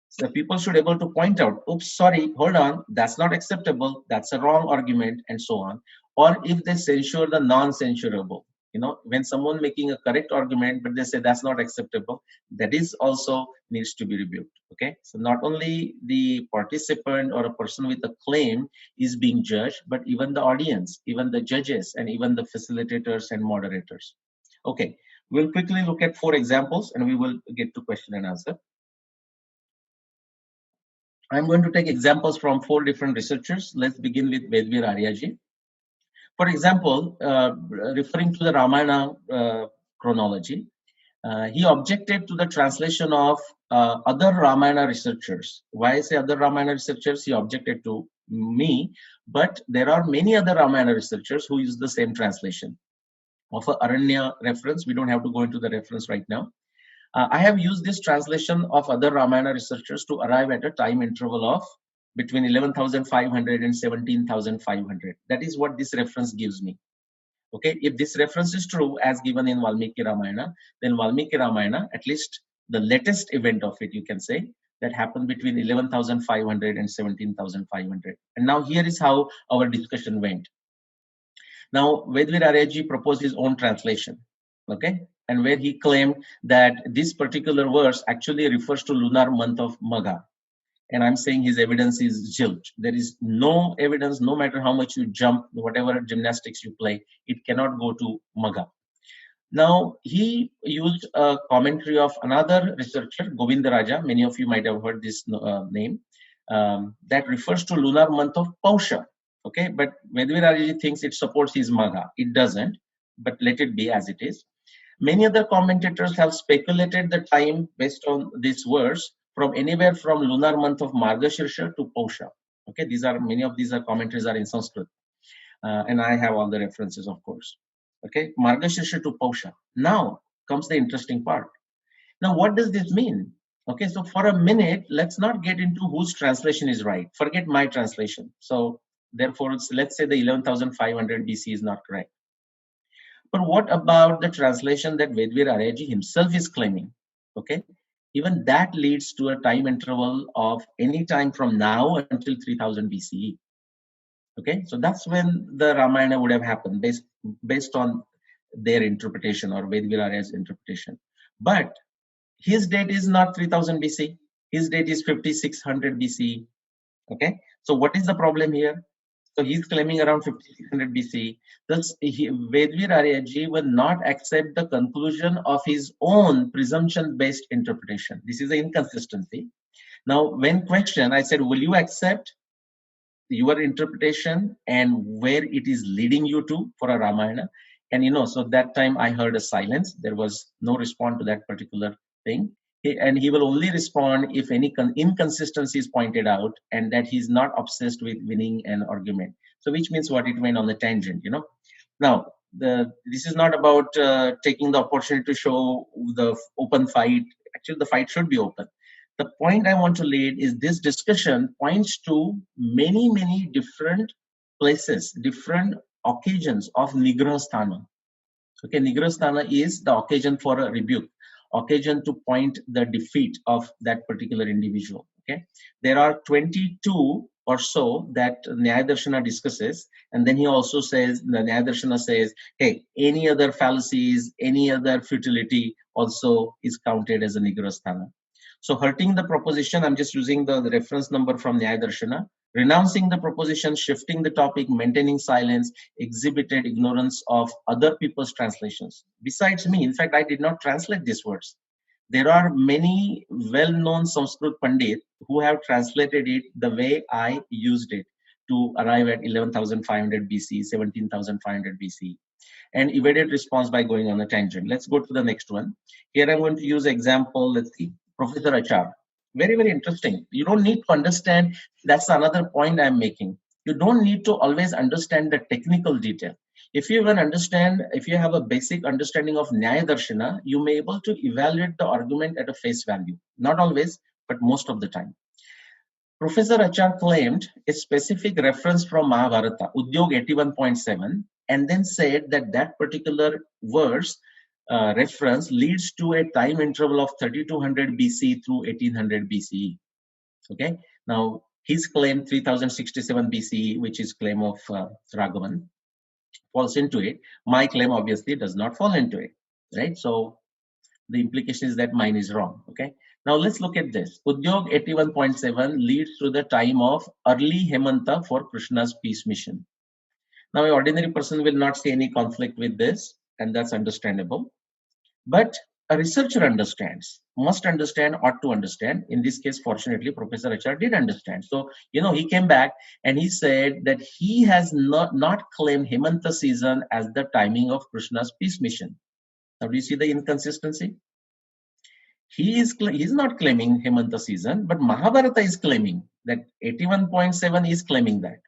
so people should able to point out, oops, sorry, hold on, that's not acceptable, that's a wrong argument, and so on. Or if they censure the non-censurable, when someone making a correct argument, but they say that's not acceptable, that is also needs to be rebuked. Okay, so not only the participant or a person with a claim is being judged, but even the audience, even the judges, and even the facilitators and moderators. Okay, we'll quickly look at 4 examples and we will get to question and answer. I'm going to take examples from 4 different researchers. Let's begin with Vedvir Aryaji. For example, referring to the Ramayana chronology, he objected to the translation of other Ramayana researchers. Why I say other Ramayana researchers? He objected to me, but there are many other Ramayana researchers who use the same translation of a Aranya reference. We don't have to go into the reference right now. I have used this translation of other Ramayana researchers to arrive at a time interval of between 11,500 and 17,500. That is what this reference gives me. Okay, if this reference is true as given in Valmiki Ramayana, then Valmiki Ramayana, at least the latest event of it, you can say, that happened between 11,500 and 17,500. And now here is how our discussion went. Now, Vedvir Aryaji proposed his own translation, okay, and where he claimed that this particular verse actually refers to lunar month of Magha. And I'm saying his evidence is zilch. There is no evidence, no matter how much you jump, whatever gymnastics you play, it cannot go to Magha. Now, he used a commentary of another researcher, Govindaraja. Many of you might have heard this name. That refers to lunar month of Pausha. Okay, but Vedvir Aryaji thinks it supports his Magha. It doesn't, but let it be as it is. Many other commentators have speculated the time based on this verse from anywhere from lunar month of Margashirsha to Pausha. Okay, many of these commentaries are in Sanskrit, and I have all the references, of course. Okay, Margashirsha to Pausha. Now comes the interesting part. Now, what does this mean? Okay, so for a minute, let's not get into whose translation is right. Forget my translation. So therefore, let's say the 11,500 BC is not correct. But what about the translation that Vedvir Aryaji himself is claiming? Okay, even that leads to a time interval of any time from now until 3000 BCE. Okay, so that's when the Ramayana would have happened based on their interpretation or Vedvirarya's interpretation. But his date is not 3000 BC. His date is 5600 BC. Okay, so what is the problem here? So he's claiming around 5600 BC. Thus, Vedvir Aryaji will not accept the conclusion of his own presumption-based interpretation. This is an inconsistency. Now, when questioned, I said, will you accept your interpretation and where it is leading you to for a Ramayana? And so that time I heard a silence. There was no response to that particular thing. And he will only respond if any inconsistency is pointed out and that he's not obsessed with winning an argument. So which means what, it went on the tangent. Now, this is not about taking the opportunity to show the open fight. Actually, the fight should be open. The point I want to lead is this discussion points to many, many different places, different occasions of Nigrasthana. Okay, Nigrasthana is the occasion for a rebuke, occasion to point the defeat of that particular individual. Okay, there are 22 or so that Nyaya discusses, and then he also says, the Nyaya says, hey, any other fallacies, any other futility also is counted as a Nigrasthana. So hurting the proposition, I'm just using the reference number from Nyaya renouncing the proposition, shifting the topic, maintaining silence, exhibited ignorance of other people's translations. Besides me, in fact, I did not translate these words. There are many well-known Sanskrit Pandit who have translated it the way I used it to arrive at 11,500 BC, 17,500 BC, and evaded response by going on a tangent. Let's go to the next one. Here I'm going to use example, let's see, Professor Achar. Very, very interesting. You don't need to understand, that's another point I'm making. You don't need to always understand the technical detail. If you have a basic understanding of Nyaya Darshana, you may be able to evaluate the argument at a face value. Not always, but most of the time. Professor Achar claimed a specific reference from Mahabharata, Udyog 81.7, and then said that that particular verse reference leads to a time interval of 3200 BC through 1800 BCE. Okay, now his claim 3067 BCE, which is claim of Raghavan, falls into it. My claim obviously does not fall into it, right? So the implication is that mine is wrong. Okay, now let's look at this. Udyog 81.7 leads to the time of early Hemanta for Krishna's peace mission. Now, an ordinary person will not see any conflict with this, and that's understandable. But a researcher must understand, ought to understand. In this case, fortunately, Professor Achar did understand. So, he came back and he said that he has not claimed Hemanta season as the timing of Krishna's peace mission. Now, do you see the inconsistency? He's not claiming Hemanta season, but Mahabharata is claiming that 81.7 is claiming that.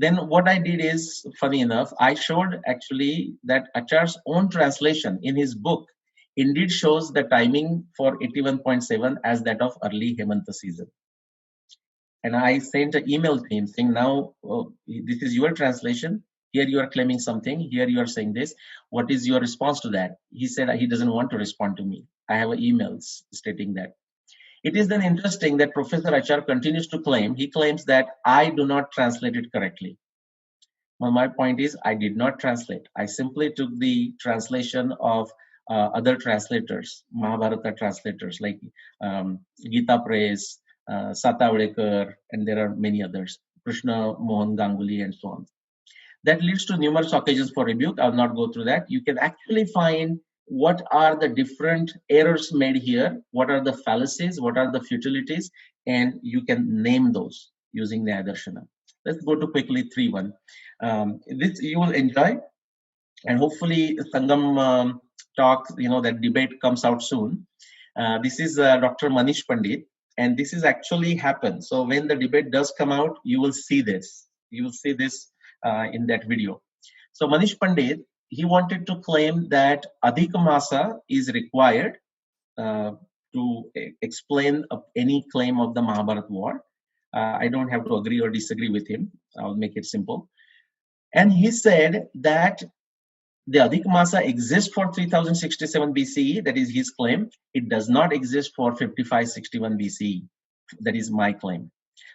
Then what I did is, funny enough, I showed actually that Achar's own translation in his book indeed shows the timing for 81.7 as that of early Hemanta season. And I sent an email to him saying, now, this is your translation. Here you are claiming something. Here you are saying this. What is your response to that? He said he doesn't want to respond to me. I have emails stating that. It is then interesting that Professor Achar continues to claim, he claims that I do not translate it correctly. Well, my point is, I did not translate. I simply took the translation of other translators, Mahabharata translators like Gita Press, Satavadekar, and there are many others, Krishna Mohan Ganguly, and so on. That leads to numerous occasions for rebuke. I'll not go through that. You can actually find what are the different errors made here, what are the fallacies, what are the futilities, and you can name those using the Adarshana. Let's go to quickly 3.1. This you will enjoy, and hopefully Sangam talk, that debate comes out soon. This is Dr. Manish Pandit, and this is actually happened. So when the debate does come out, you will see this. You will see this in that video. So Manish Pandit, he wanted to claim that Adhika Masa is required to explain any claim of the Mahabharata war. I don't have to agree or disagree with him. I'll make it simple. And he said that the Adhika Masa exists for 3067 BCE. That is his claim. It does not exist for 5561 BCE. That is my claim.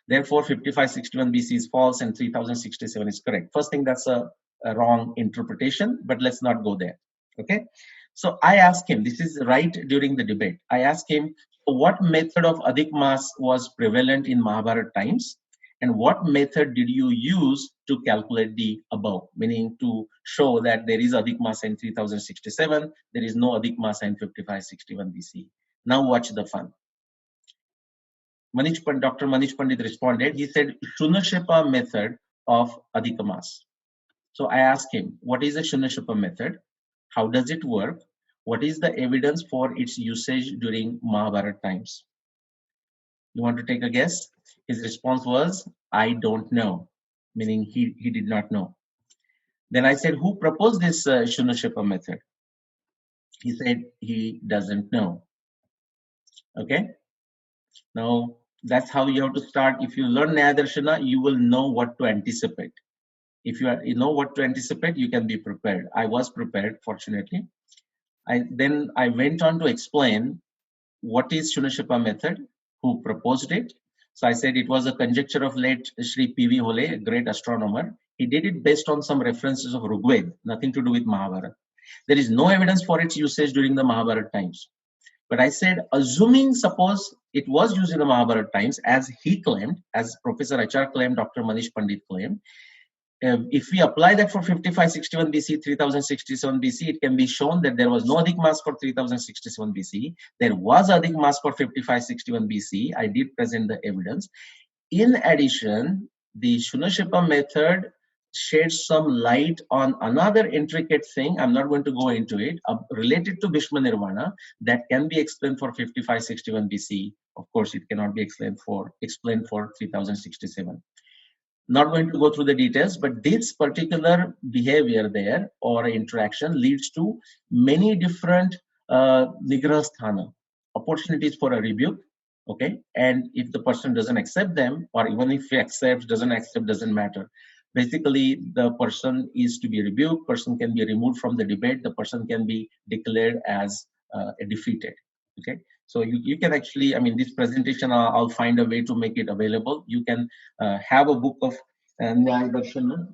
Therefore, 5561 BC is false and 3067 is correct. First thing, that's a wrong interpretation, but let's not go there. Okay. So I asked him, this is right during the debate. I asked him, what method of Adhik Mas was prevalent in Mahabharata times? And what method did you use to calculate the above? Meaning to show that there is Adhik Mas in 3067, there is no Adhik Mas in 5561 BC. Now watch the fun. Dr. Manish Pandit responded. He said, Shunashepa method of Adhik Mas. So I asked him, what is the Shunashepa method? How does it work? What is the evidence for its usage during Mahabharata times? You want to take a guess? His response was, I don't know, meaning he did not know. Then I said, who proposed this Shunashepa method? He said he doesn't know. Okay. Now that's how you have to start. If you learn Nyaya Darshana, you will know what to anticipate. If you know what to anticipate, you can be prepared. I was prepared, fortunately. Then I went on to explain what is Shunashepa method, who proposed it. So I said it was a conjecture of late Sri P.V. Hole, a great astronomer. He did it based on some references of Rigveda, nothing to do with Mahabharata. There is no evidence for its usage during the Mahabharata times. But I said, assuming suppose it was used in the Mahabharata times, as he claimed, as Professor H.R. claimed, Dr. Manish Pandit claimed, if we apply that for 5561 BC, 3067 BC, it can be shown that there was no Adhik Mas for 3067 BC. There was Adhik Mas for 5561 BC. I did present the evidence. In addition, the Shunashepa method sheds some light on another intricate thing. I'm not going to go into it, related to Bhishma Nirvana, that can be explained for 5561 BC. Of course, it cannot be explained for 3067. Not going to go through the details, but this particular behavior there or interaction leads to many different nigrasthana, opportunities for a rebuke. Okay, and if the person doesn't accept them, or even if he accepts, doesn't accept, doesn't matter. Basically, the person is to be rebuked, person can be removed from the debate, the person can be declared as defeated. Okay, so you can actually, I mean, this presentation, I'll find a way to make it available. You can have a book of Nyaya Darshana.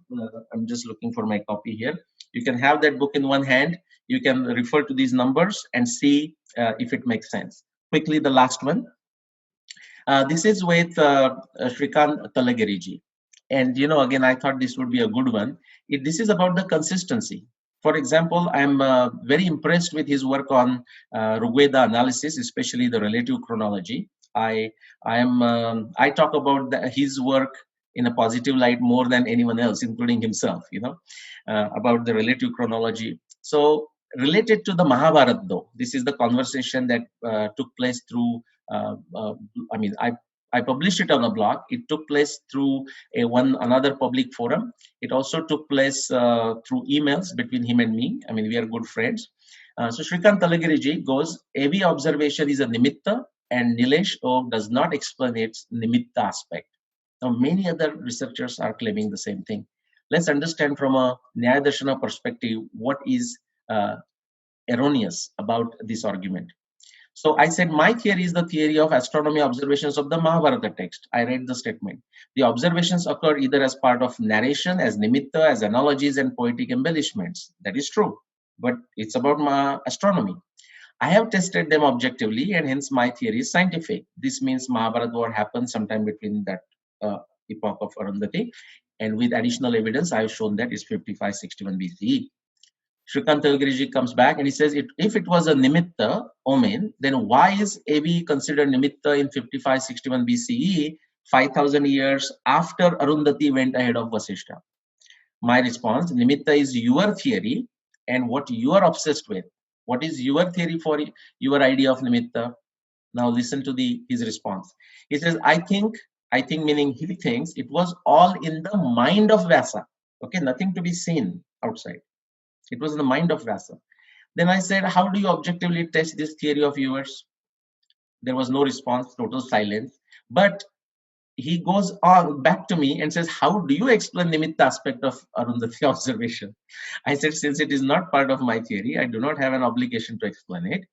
I'm just looking for my copy here. You can have that book in one hand. You can refer to these numbers and see if it makes sense. Quickly, the last one. This is with Shrikant Talagiriji. And, again, I thought this would be a good one. This is about the consistency. For example, I'm very impressed with his work on Rigveda analysis, especially the relative chronology. I talk about his work in a positive light more than anyone else, including himself, about the relative chronology. So related to the Mahabharata, though, this is the conversation that took place through, I published it on a blog. It took place through another public forum. It also took place through emails between him and me. I mean, we are good friends. So Shrikant Talagiriji goes, AV observation is a nimitta, and Nilesh O does not explain its nimitta aspect. Now, many other researchers are claiming the same thing. Let's understand from a Nyaya Darshana perspective what is erroneous about this argument. So I said my theory is the theory of astronomy observations of the Mahabharata text. I read the statement. The observations occur either as part of narration, as nimitta, as analogies and poetic embellishments. That is true, but it's about astronomy. I have tested them objectively, and hence my theory is scientific. This means Mahabharata war happened sometime between that epoch of Arundhati, and with additional evidence, I have shown that it's 5561 BCE. Shrikant Talagiriji comes back and he says, if it was a nimitta, omen, then why is AV considered nimitta in 5561 BCE, 5000 years after Arundhati went ahead of Vasishtha? My response, nimitta is your theory and what you are obsessed with. What is your theory for your idea of nimitta? Now listen to his response. He says, I think meaning he thinks it was all in the mind of Vyasa. Okay, nothing to be seen outside. It was in the mind of Vyasa. Then I said, how do you objectively test this theory of yours? There was no response, total silence. But he goes on back to me and says, how do you explain nimitta aspect of Arundhati observation? I said, since it is not part of my theory, I do not have an obligation to explain it.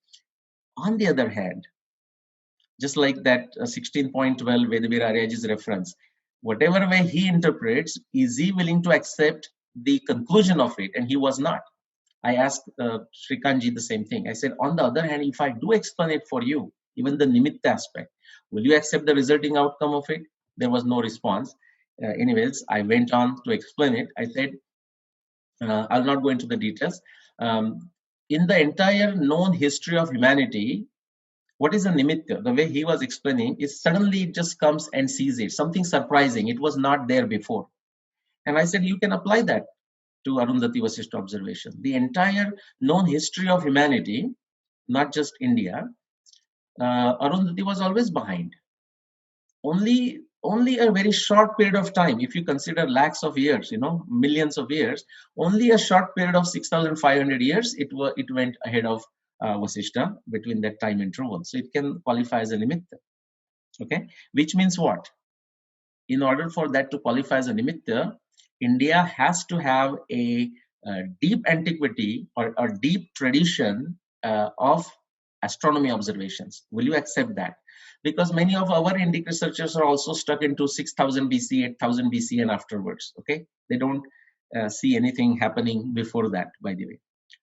On the other hand, Just like that 16.12 Vedavir Aryaji's reference. Whatever way he interprets, is he willing to accept the conclusion of it? And he was not. I asked Srikanji the same thing. I said, on the other hand, if I do explain it for you, even the nimitta aspect, will you accept the resulting outcome of it? There was no response. Anyways, I went on to explain it. I said, I'll not go into the details. In the entire known history of humanity, what is a nimitta? The way he was explaining is suddenly it just comes and sees it, something surprising. It was not there before. And I said, you can apply that to Arundhati Vasishtha observation. The entire known history of humanity, not just India, Arundhati was always behind. Only a very short period of time, if you consider lakhs of years, millions of years, only a short period of 6,500 years, it went ahead of Vasishtha between that time interval. So it can qualify as a nimitta. Okay, which means what? In order for that to qualify as a nimitta, India has to have a deep antiquity or a deep tradition of astronomy observations. Will you accept that? Because many of our Indic researchers are also stuck into 6000 BC, 8000 BC, and afterwards. Okay, they don't see anything happening before that. By the way,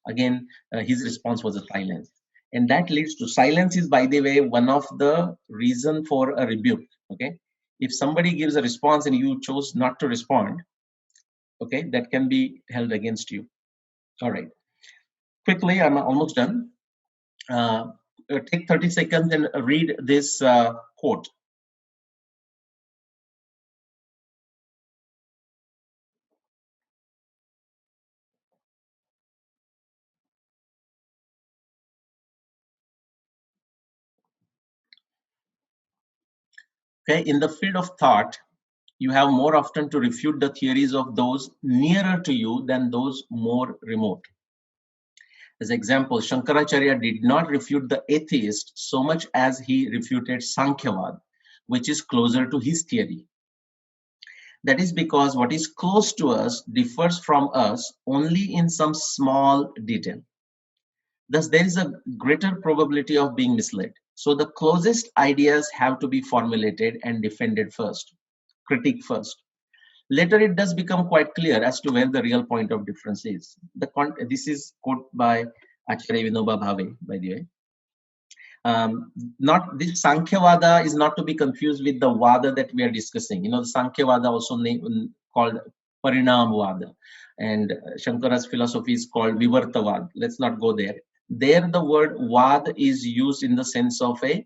again, his response was a silence, and that leads to silence. Is, by the way, one of the reason for a rebuke. Okay, if somebody gives a response and you chose not to respond, okay, that can be held against you. All right, quickly, I'm almost done. Take 30 seconds and read this quote. Okay, in the field of thought, you have more often to refute the theories of those nearer to you than those more remote. As example, Shankaracharya did not refute the atheist so much as he refuted Sankhyavad, which is closer to his theory. That is because what is close to us differs from us only in some small detail. Thus, there is a greater probability of being misled. So the closest ideas have to be formulated and defended first, critique first. Later, it does become quite clear as to where the real point of difference is. This is quote by Acharya Vinoba Bhave, by the way. Not this Sankhyavada is not to be confused with the Vada that we are discussing. The Sankhyavada also called Parinamvada, and Shankara's philosophy is called Vivartavad. Let's not go there. There, the word Vad is used in the sense of a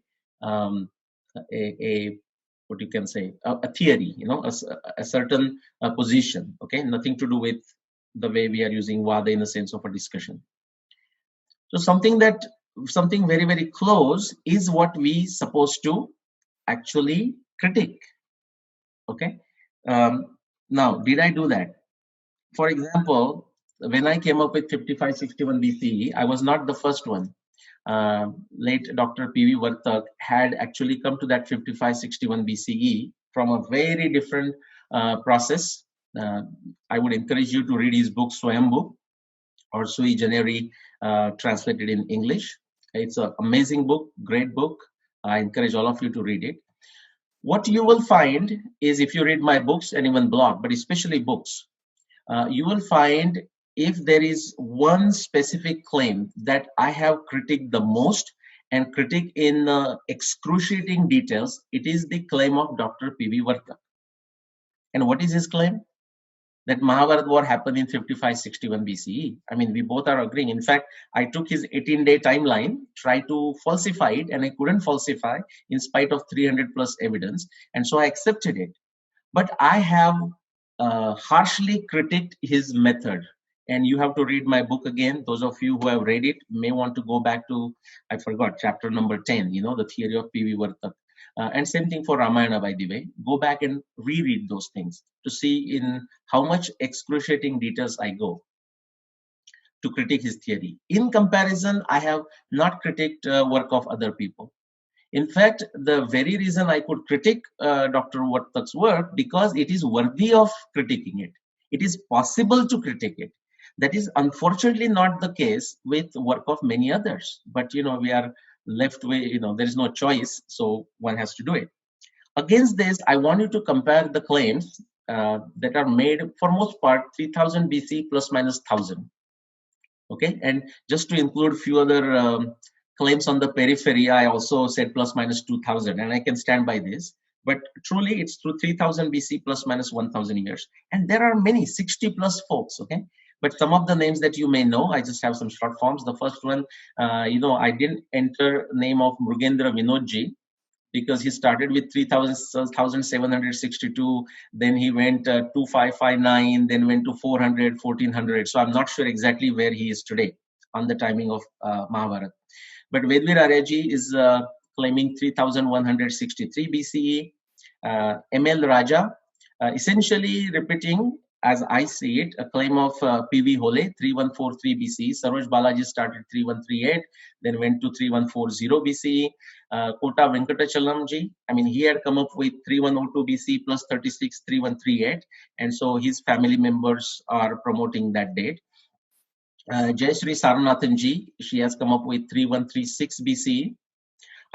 what you can say, a theory, a certain position. Okay, nothing to do with the way we are using Vada in the sense of a discussion. So something very, very close is what we supposed to actually critique. Okay. Now, did I do that? For example, when I came up with 5561 BCE, I was not the first one. Late Dr. P.V. Vartak had actually come to that 5561 BCE from a very different process. I would encourage you to read his book Swayambhu or Sui Generis, translated in English. It's an amazing book, great book. I encourage all of you to read it. What you will find is, if you read my books and even blog, but especially books, you will find if there is one specific claim that I have critiqued the most and critique in excruciating details, it is the claim of Dr. P.V. Vartak. And what is his claim? That Mahabharata war happened in 5561 BCE. I mean, we both are agreeing. In fact, I took his 18-day timeline, tried to falsify it, and I couldn't falsify in spite of 300 plus evidence. And so I accepted it. But I have harshly critiqued his method. And you have to read my book again. Those of you who have read it may want to go back to, I forgot, chapter number 10, the theory of P.V. Vartak. And same thing for Ramayana, by the way. Go back and reread those things to see in how much excruciating details I go to critique his theory. In comparison, I have not critiqued work of other people. In fact, the very reason I could critique Dr. Vartak's work, because it is worthy of critiquing it. It is possible to critique it. That is unfortunately not the case with work of many others. But we are left way, there is no choice, so one has to do it. Against this, I want you to compare the claims that are made for most part 3000 BC plus minus 1000. Okay, and just to include few other claims on the periphery, I also said plus minus 2000, and I can stand by this. But truly, it's through 3000 BC plus minus 1000 years, and there are many 60 plus folks. Okay, but some of the names that you may know, I just have some short forms. The first one, I didn't enter name of Murugendra Vinodji, because he started with 3,762, then he went 2559, then went to 400, 1400. So I'm not sure exactly where he is today on the timing of Mahabharata. But Vedvir Aryaji is claiming 3163 BCE. ML Raja, essentially repeating, as I see it, a claim of P.V. Hole, 3143 BCE. Saroj Balaji started 3138, then went to 3140 BCE. Kota Venkatachalamji, he had come up with 3102 BC plus 36, 3138. And so his family members are promoting that date. Jayashree Saranathanji, she has come up with 3136 BCE.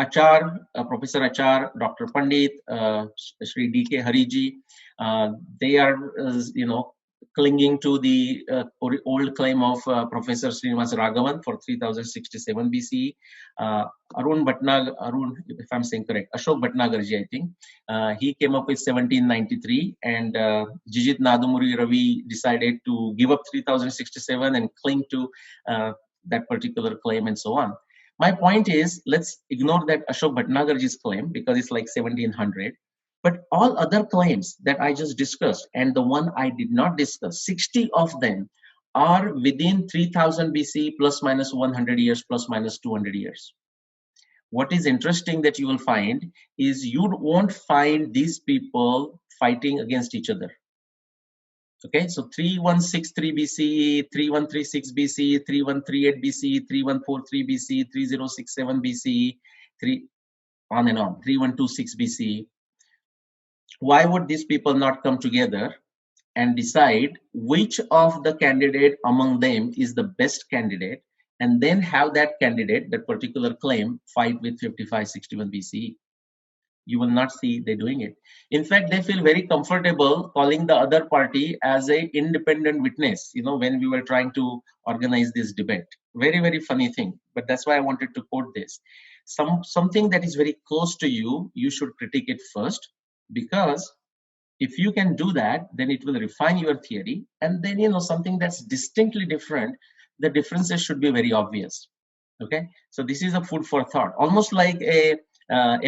Achar, Professor Achar, Dr. Pandit, Sri D.K. Hariji, they are, clinging to the old claim of Professor Srinivas Raghavan for 3067 BCE. Arun, if I'm saying correct, Ashok Bhatnagarji, I think, he came up with 1793, and Jijit Nadumuri Ravi decided to give up 3067 and cling to that particular claim and so on. My point is, let's ignore that Ashok Bhatnagarji's claim because it's like 1700. But all other claims that I just discussed and the one I did not discuss, 60 of them are within 3000 BC plus minus 100 years plus minus 200 years. What is interesting that you will find is you won't find these people fighting against each other. Okay, so 3163 BCE, 3136 BCE, 3138 BCE, 3143 BCE, 3067 BCE, on and on, 3126 BCE. Why would these people not come together and decide which of the candidate among them is the best candidate, and then have that candidate, that particular claim, fight with 5561 BCE? You will not see they doing it. In fact, they feel very comfortable calling the other party as a independent witness, when we were trying to organize this debate. Very, very funny thing. But that's why I wanted to quote this. Something that is very close to you, you should critique it first, because if you can do that, then it will refine your theory. And then, something that's distinctly different, the differences should be very obvious. Okay, so this is a food for thought, almost like a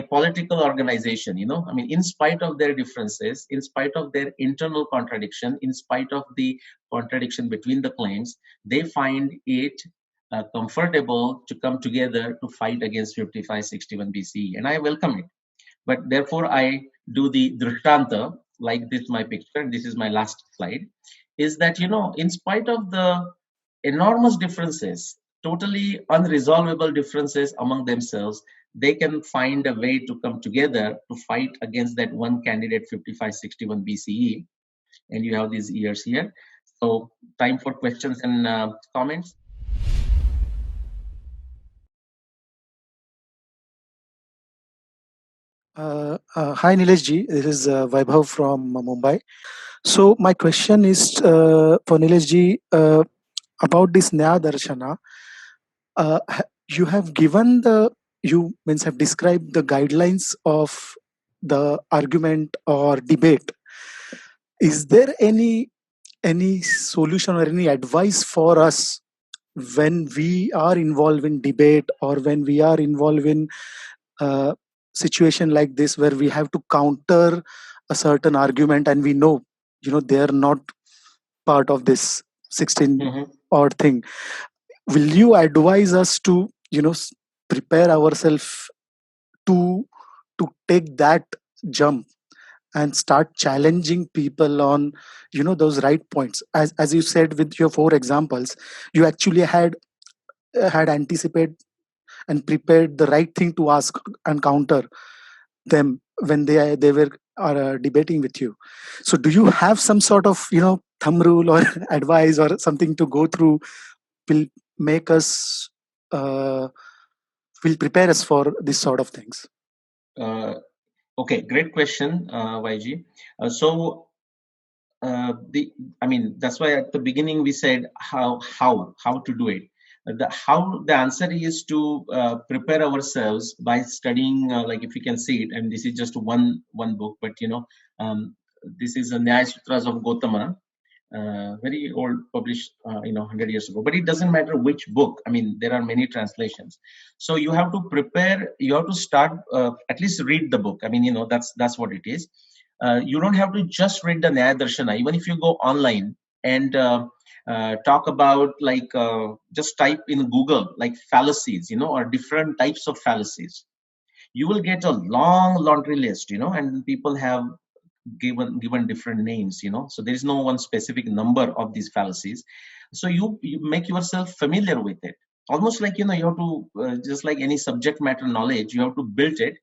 political organization, in spite of their differences, in spite of their internal contradiction, in spite of the contradiction between the claims, they find it comfortable to come together to fight against 5561 BCE, and I welcome it. But therefore, I do the drishtanta, like this, my picture, this is my last slide, is that, in spite of the enormous differences, totally unresolvable differences among themselves, they can find a way to come together to fight against that one candidate, 5561 BCE. And you have these years here. So time for questions and comments. Hi Nilesh ji, this is Vaibhav from Mumbai. So my question is for Nilesh ji about this Nyaya Darshana. You have given have described the guidelines of the argument or debate. Is there any solution or any advice for us when we are involved in debate, or when we are involved in situation like this where we have to counter a certain argument and we know they are not part of this 16 odd thing? Will you advise us to prepare ourselves to take that jump and start challenging people on those right points? As you said with your 4 examples, you actually had anticipated and prepared the right thing to ask and counter them when they were debating with you. So do you have some sort of thumb rule or advice or something to go through will make us will prepare us for this sort of things? Okay, great question, YG. So the I mean, that's why at the beginning we said how to do it. The answer is to prepare ourselves by studying, like if you can see it, and this is just one book, but this is the Nyaya Sutras of Gautama, very old, published 100 years ago. But it doesn't matter which book. I mean, there are many translations. So you have to prepare. You have to start, at least read the book. I mean, that's what it is. You don't have to just read the Nyaya Darshana. Even if you go online and talk about, like, just type in Google like fallacies, or different types of fallacies, you will get a long laundry list, and people have given different names, so there is no one specific number of these fallacies. So you make yourself familiar with it, almost like, you have to, just like any subject matter knowledge, you have to build it.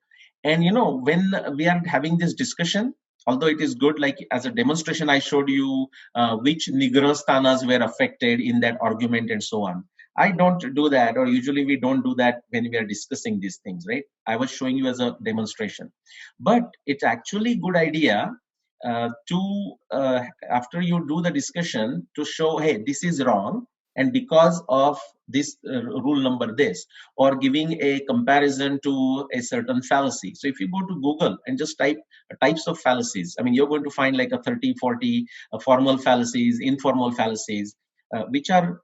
And when we are having this discussion, although it is good, like as a demonstration I showed you which nigra sthanas were affected in that argument and so on. I don't do that, or usually we don't do that when we are discussing these things, right? I was showing you as a demonstration. But it's actually good idea to, after you do the discussion, to show, hey, this is wrong, and because of this rule number this, or giving a comparison to a certain fallacy. So if you go to Google and just type types of fallacies, I mean, you're going to find like a 30, 40 formal fallacies, informal fallacies, which are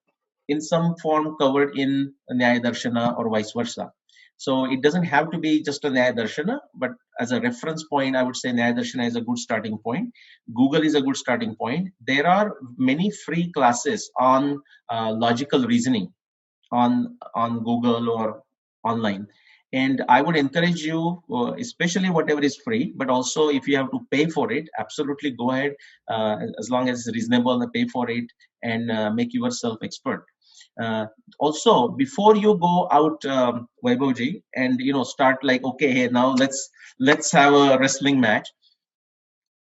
in some form covered in Nyaya Darshana or vice versa. So it doesn't have to be just a Nyaya Darshana, but as a reference point, I would say Nyaya Darshana is a good starting point. Google is a good starting point. There are many free classes on logical reasoning on Google or online. And I would encourage you, especially whatever is free, but also if you have to pay for it, absolutely go ahead, as long as it's reasonable, pay for it and make yourself expert. Also, before you go out, Vaibhavji, and start like, okay, hey, now let's have a wrestling match.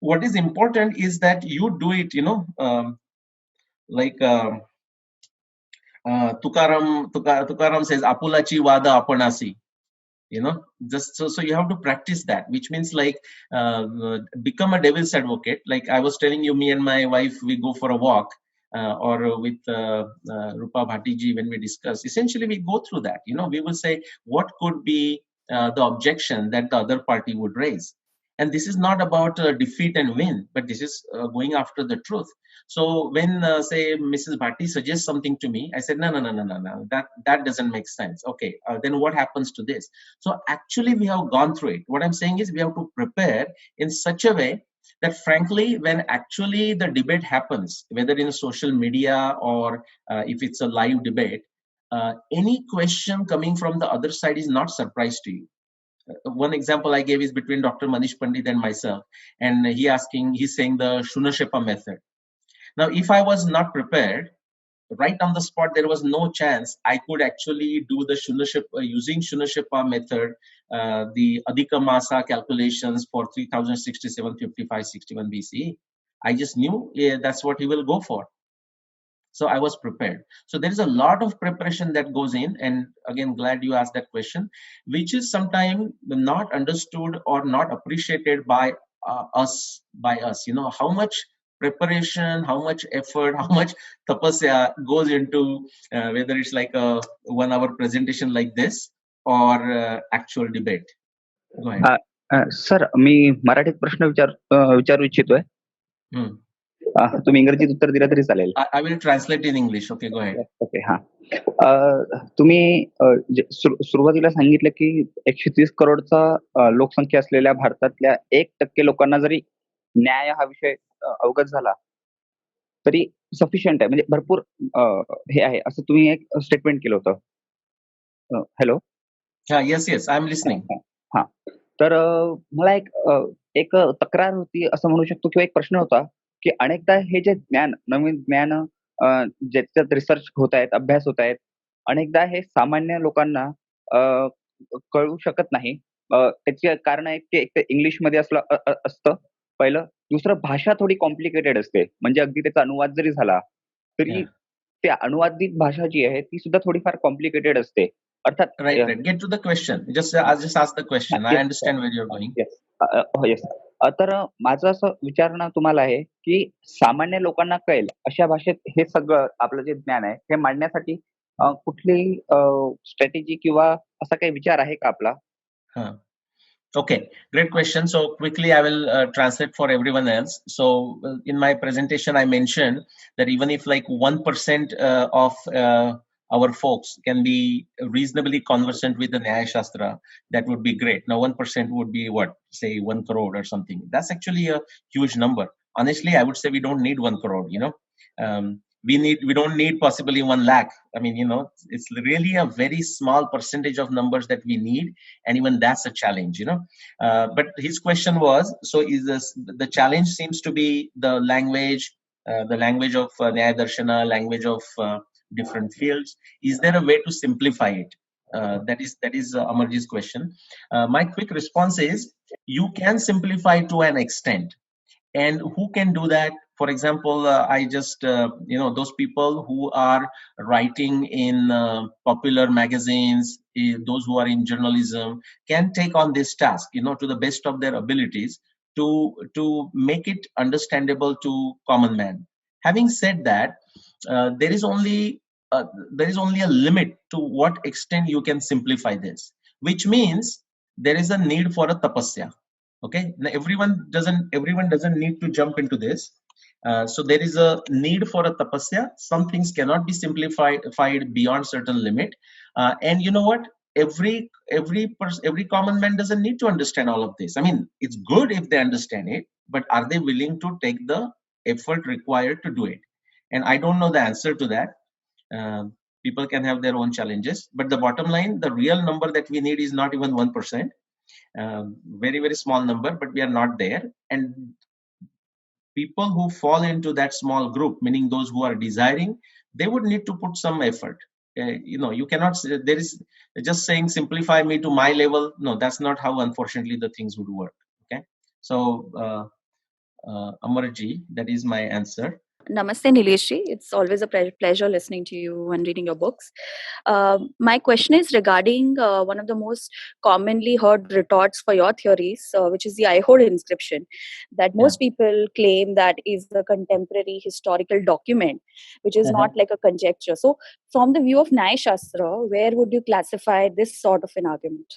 What is important is that you do it, like Tukaram says, "Apulachi vada apanasi." Just so you have to practice that, which means like become a devil's advocate. Like I was telling you, me and my wife, we go for a walk, or with Rupa Bhattiji, when we discuss, essentially we go through that. We will say what could be the objection that the other party would raise. And this is not about defeat and win, but this is going after the truth. So when, say, Mrs. Bhatti suggests something to me, I said, no, that doesn't make sense. Okay, then what happens to this? So actually, we have gone through it. What I'm saying is we have to prepare in such a way that, frankly, when actually the debate happens, whether in social media or if it's a live debate, any question coming from the other side is not surprise to you. One example I gave is between Dr. Manish Pandit and myself, and he's saying the Shunashepa method. Now, if I was not prepared, right on the spot, there was no chance I could actually do the Shunashepa, using Shunashepa method, the Adhika Masa calculations for 3067, 55, 61 BCE. I just knew, yeah, that's what he will go for. So I was prepared. So there is a lot of preparation that goes in. And again, glad you asked that question, which is sometimes not understood or not appreciated by us. How much preparation, how much effort, how much tapasya goes into whether it's like a 1 hour presentation like this or actual debate. Go ahead. Sir, मी मराठीत प्रश्न विचारू इच्छितोय. तुम्ही इंग्रजीत उत्तर दिलं तरी चालेल. I will translate in English. Okay, go ahead. Okay, हा. तुम्ही सुरुवातीला सांगितलं की 130 करोडचा लोकसंख्या असलेल्या भारतातल्या 1% लोकांना जरी न्याय हा विषय अवगत झाला तरी सफिशियंट आहे, म्हणजे भरपूर हे आहे, असं तुम्ही एक स्टेटमेंट केलं होतं. Hello. Yes, I am listening. हा, तर मला एक तक्रार होती असं म्हणू शकतो, किंवा एक प्रश्न होता की अनेकदा हे जे नवीन ज्ञान ज्याच्यात रिसर्च होत आहेत, अभ्यास होत आहेत, अनेकदा हे सामान्य लोकांना कळू शकत नाही. त्याची कारण आहे की एक तर इंग्लिशमध्ये असतं पहिलं, दुसरं भाषा थोडी कॉम्प्लिकेटेड असते, म्हणजे अगदी त्याचा अनुवाद जरी झाला तरी त्या अनुवादित भाषा जी आहे ती सुद्धा थोडीफार कॉम्प्लिकेटेड असते. अर्थात Right. Get to the question. I'll just ask the question. I understand where you're going. Yes yes तर माझं असं विचारणं तुम्हाला आहे की सामान्य लोकांना कळेल अशा भाषेत हे सगळं आपलं जे ज्ञान आहे हे मांडण्यासाठी कुठली स्ट्रॅटेजी किंवा असा काही विचार आहे का आपला? Huh. Okay, great question. So quickly, I will translate for everyone else. So in my presentation, I mentioned that even if like 1% of our folks can be reasonably conversant with the Nyaya Shastra, that would be great. Now, 1% would be what, say 1 crore or something. That's actually a huge number. Honestly, I would say we don't need 1 crore, we don't need possibly 1 lakh. I mean, it's really a very small percentage of numbers that we need, and even that's a challenge. But his question was, so is this, the challenge seems to be the language of Nyaya Darshana, language of different fields. Is there a way to simplify it? That is Amarji's question. My quick response is, you can simplify to an extent. And who can do that? For example, I just, those people who are writing in popular magazines, those who are in journalism, can take on this task, to the best of their abilities, to make it understandable to common man. Having said that, there is only a limit to what extent you can simplify this, which means there is a need for a tapasya. Okay, now everyone doesn't need to jump into this. So there is a need for a tapasya. Some things cannot be simplified beyond certain limit. And you know what? Every common man doesn't need to understand all of this. I mean, it's good if they understand it, but are they willing to take the effort required to do it? And I don't know the answer to that. People can have their own challenges, but the bottom line, the real number that we need is not even 1%. Very, very small number, but we are not there. And people who fall into that small group, meaning those who are desiring, they would need to put some effort. You cannot, there is just saying simplify me to my level. No, that's not how, unfortunately, the things would work. Okay. So Amarji, that is my answer. Namaste, Nileshji. It's always a pleasure listening to you and reading your books. My question is regarding one of the most commonly heard retorts for your theories, which is the Aihole inscription, that most people claim that is the contemporary historical document, which is not like a conjecture. So, from the view of Nyaya Shastra, where would you classify this sort of an argument?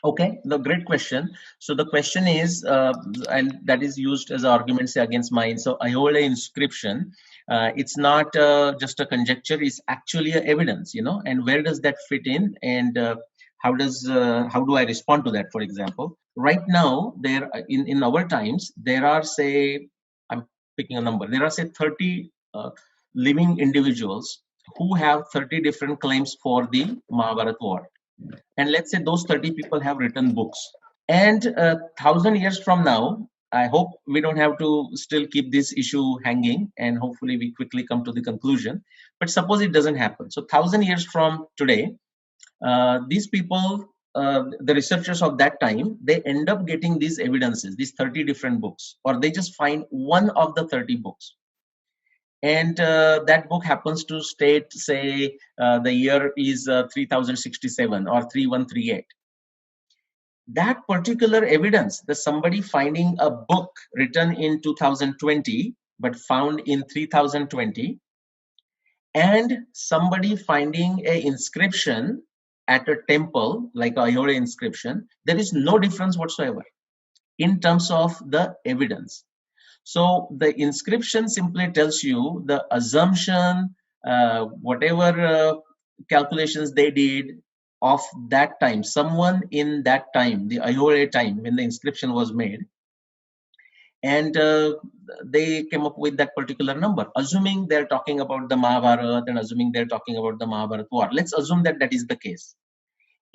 Okay, the great question. So the question is, and that is used as an argument, say, against mine. So Aihole inscription, it's not just a conjecture; it's actually a evidence, And where does that fit in? And how do I respond to that? For example, right now, there in our times, there are, say, I'm picking a number. There are, say, 30 living individuals who have 30 different claims for the Mahabharata war. And let's say those 30 people have written books. And 1,000 years from now, I hope we don't have to still keep this issue hanging, and hopefully we quickly come to the conclusion. But suppose it doesn't happen. So 1,000 years from today, these people, the researchers of that time, they end up getting these evidences, these 30 different books, or they just find one of the 30 books. And that book happens to state, say, the year is 3067 or 3138. That particular evidence, that somebody finding a book written in 2020 but found in 3020, and somebody finding an inscription at a temple like Aihole inscription, there is no difference whatsoever in terms of the evidence. So the inscription simply tells you the assumption, whatever calculations they did of that time, someone in that time, the Aihole time when the inscription was made, and they came up with that particular number, assuming they're talking about the Mahabharata and assuming they're talking about the Mahabharata war. Let's assume that that is the case.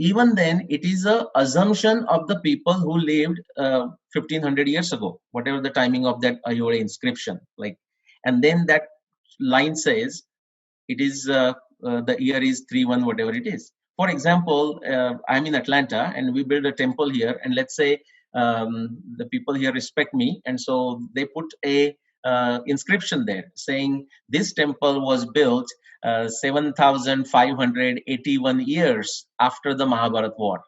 Even then, it is a assumption of the people who lived 1500 years ago, whatever the timing of that Aihole inscription. And then that line says it is the year is 31, whatever it is. For example, I'm in Atlanta and we build a temple here, and let's say the people here respect me, and so they put a inscription there saying this temple was built 7,581 years after the Mahabharat war.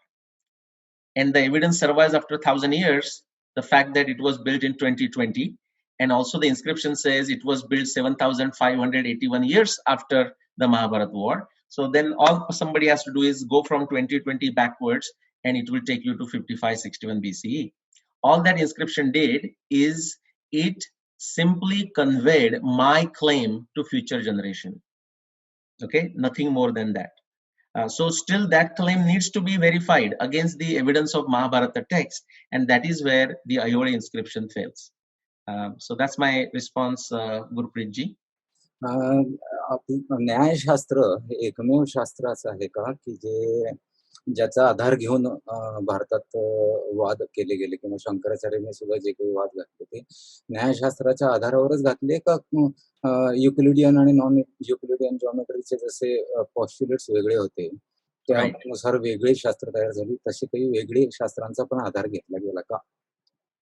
And the evidence survives after 1,000 years, the fact that it was built in 2020. And also the inscription says it was built 7,581 years after the Mahabharat war. So then all somebody has to do is go from 2020 backwards, and it will take you to 5561 BCE. All that inscription did is it simply conveyed my claim to future generation. Okay, nothing more than that. So still that claim needs to be verified against the evidence of Mahabharata text, and that is where the Ayodhya inscription fails. So that's my response, Gurpreet ji. न्यायशास्त्र हे एकमेव शास्त्र असं आहे का की जे ज्याचा आधार घेऊन भारतात वाद केले गेले किंवा शंकराचार्यांनी सुद्धा जे काही वाद घातले ते न्यायशास्त्राच्या आधारावरच घातले का युक्लिडियन आणि नॉन युक्लिडियन जॉमेट्रीचे जसे पॉस्ट्युलेट्स वेगळे होते त्यानुसार वेगळी शास्त्र तयार झाली तशी काही वेगळी शास्त्रांचा पण आधार घेतला गेला का?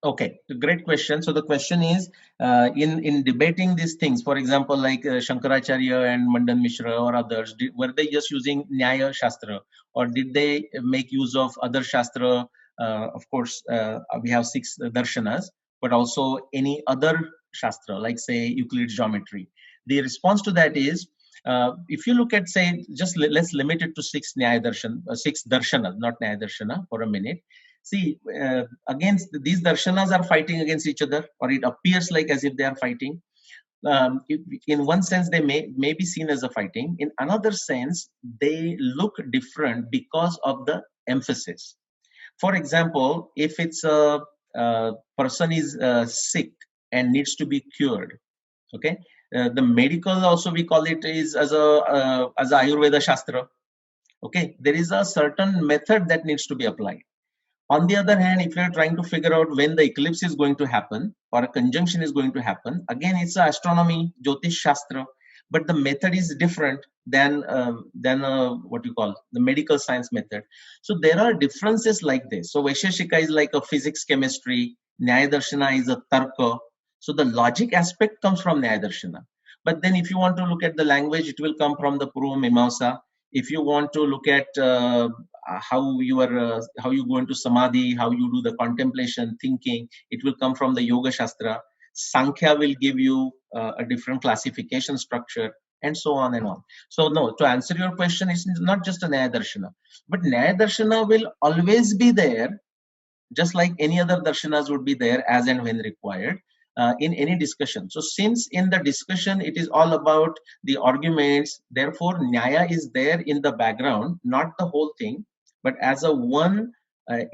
Okay, great question. So the question is, in debating these things, for example, like Shankaracharya and Mandan Mishra or others, were they just using Nyaya Shastra, or did they make use of other Shastra? Of course, we have 6 darshanas, but also any other Shastra, like say Euclid's geometry. The response to that is, if you look at, say, just let's limit it to 6 Nyaya Darshan, 6 darshanas, not Nyaya Darshana, for a minute. See, against these darshanas are fighting against each other, or it appears like as if they are fighting. In one sense, they may be seen as a fighting. In another sense, they look different because of the emphasis. For example, if it's a person is sick and needs to be cured, okay, the medical also we call it is as a Ayurveda Shastra. Okay, there is a certain method that needs to be applied. On the other hand, if you're trying to figure out when the eclipse is going to happen or a conjunction is going to happen, again, it's astronomy, Jyotish Shastra, but the method is different than what you call the medical science method. So there are differences like this. So Vaisheshika is like a physics, chemistry, Nyaya Darshana is a tarka. So the logic aspect comes from Nyaya Darshana. But then if you want to look at the language, it will come from the Purva Mimamsa. If you want to look at how you go into samadhi, how you do the contemplation, thinking, it will come from the Yoga Shastra. Sankhya will give you a different classification structure, and so on and on. So no, to answer your question, it's not just a Nyaya Darshana, but Nyaya Darshana will always be there, just like any other darshanas would be there as and when required. In any discussion. So since in the discussion it is all about the arguments, therefore Nyaya is there in the background, not the whole thing, but as a one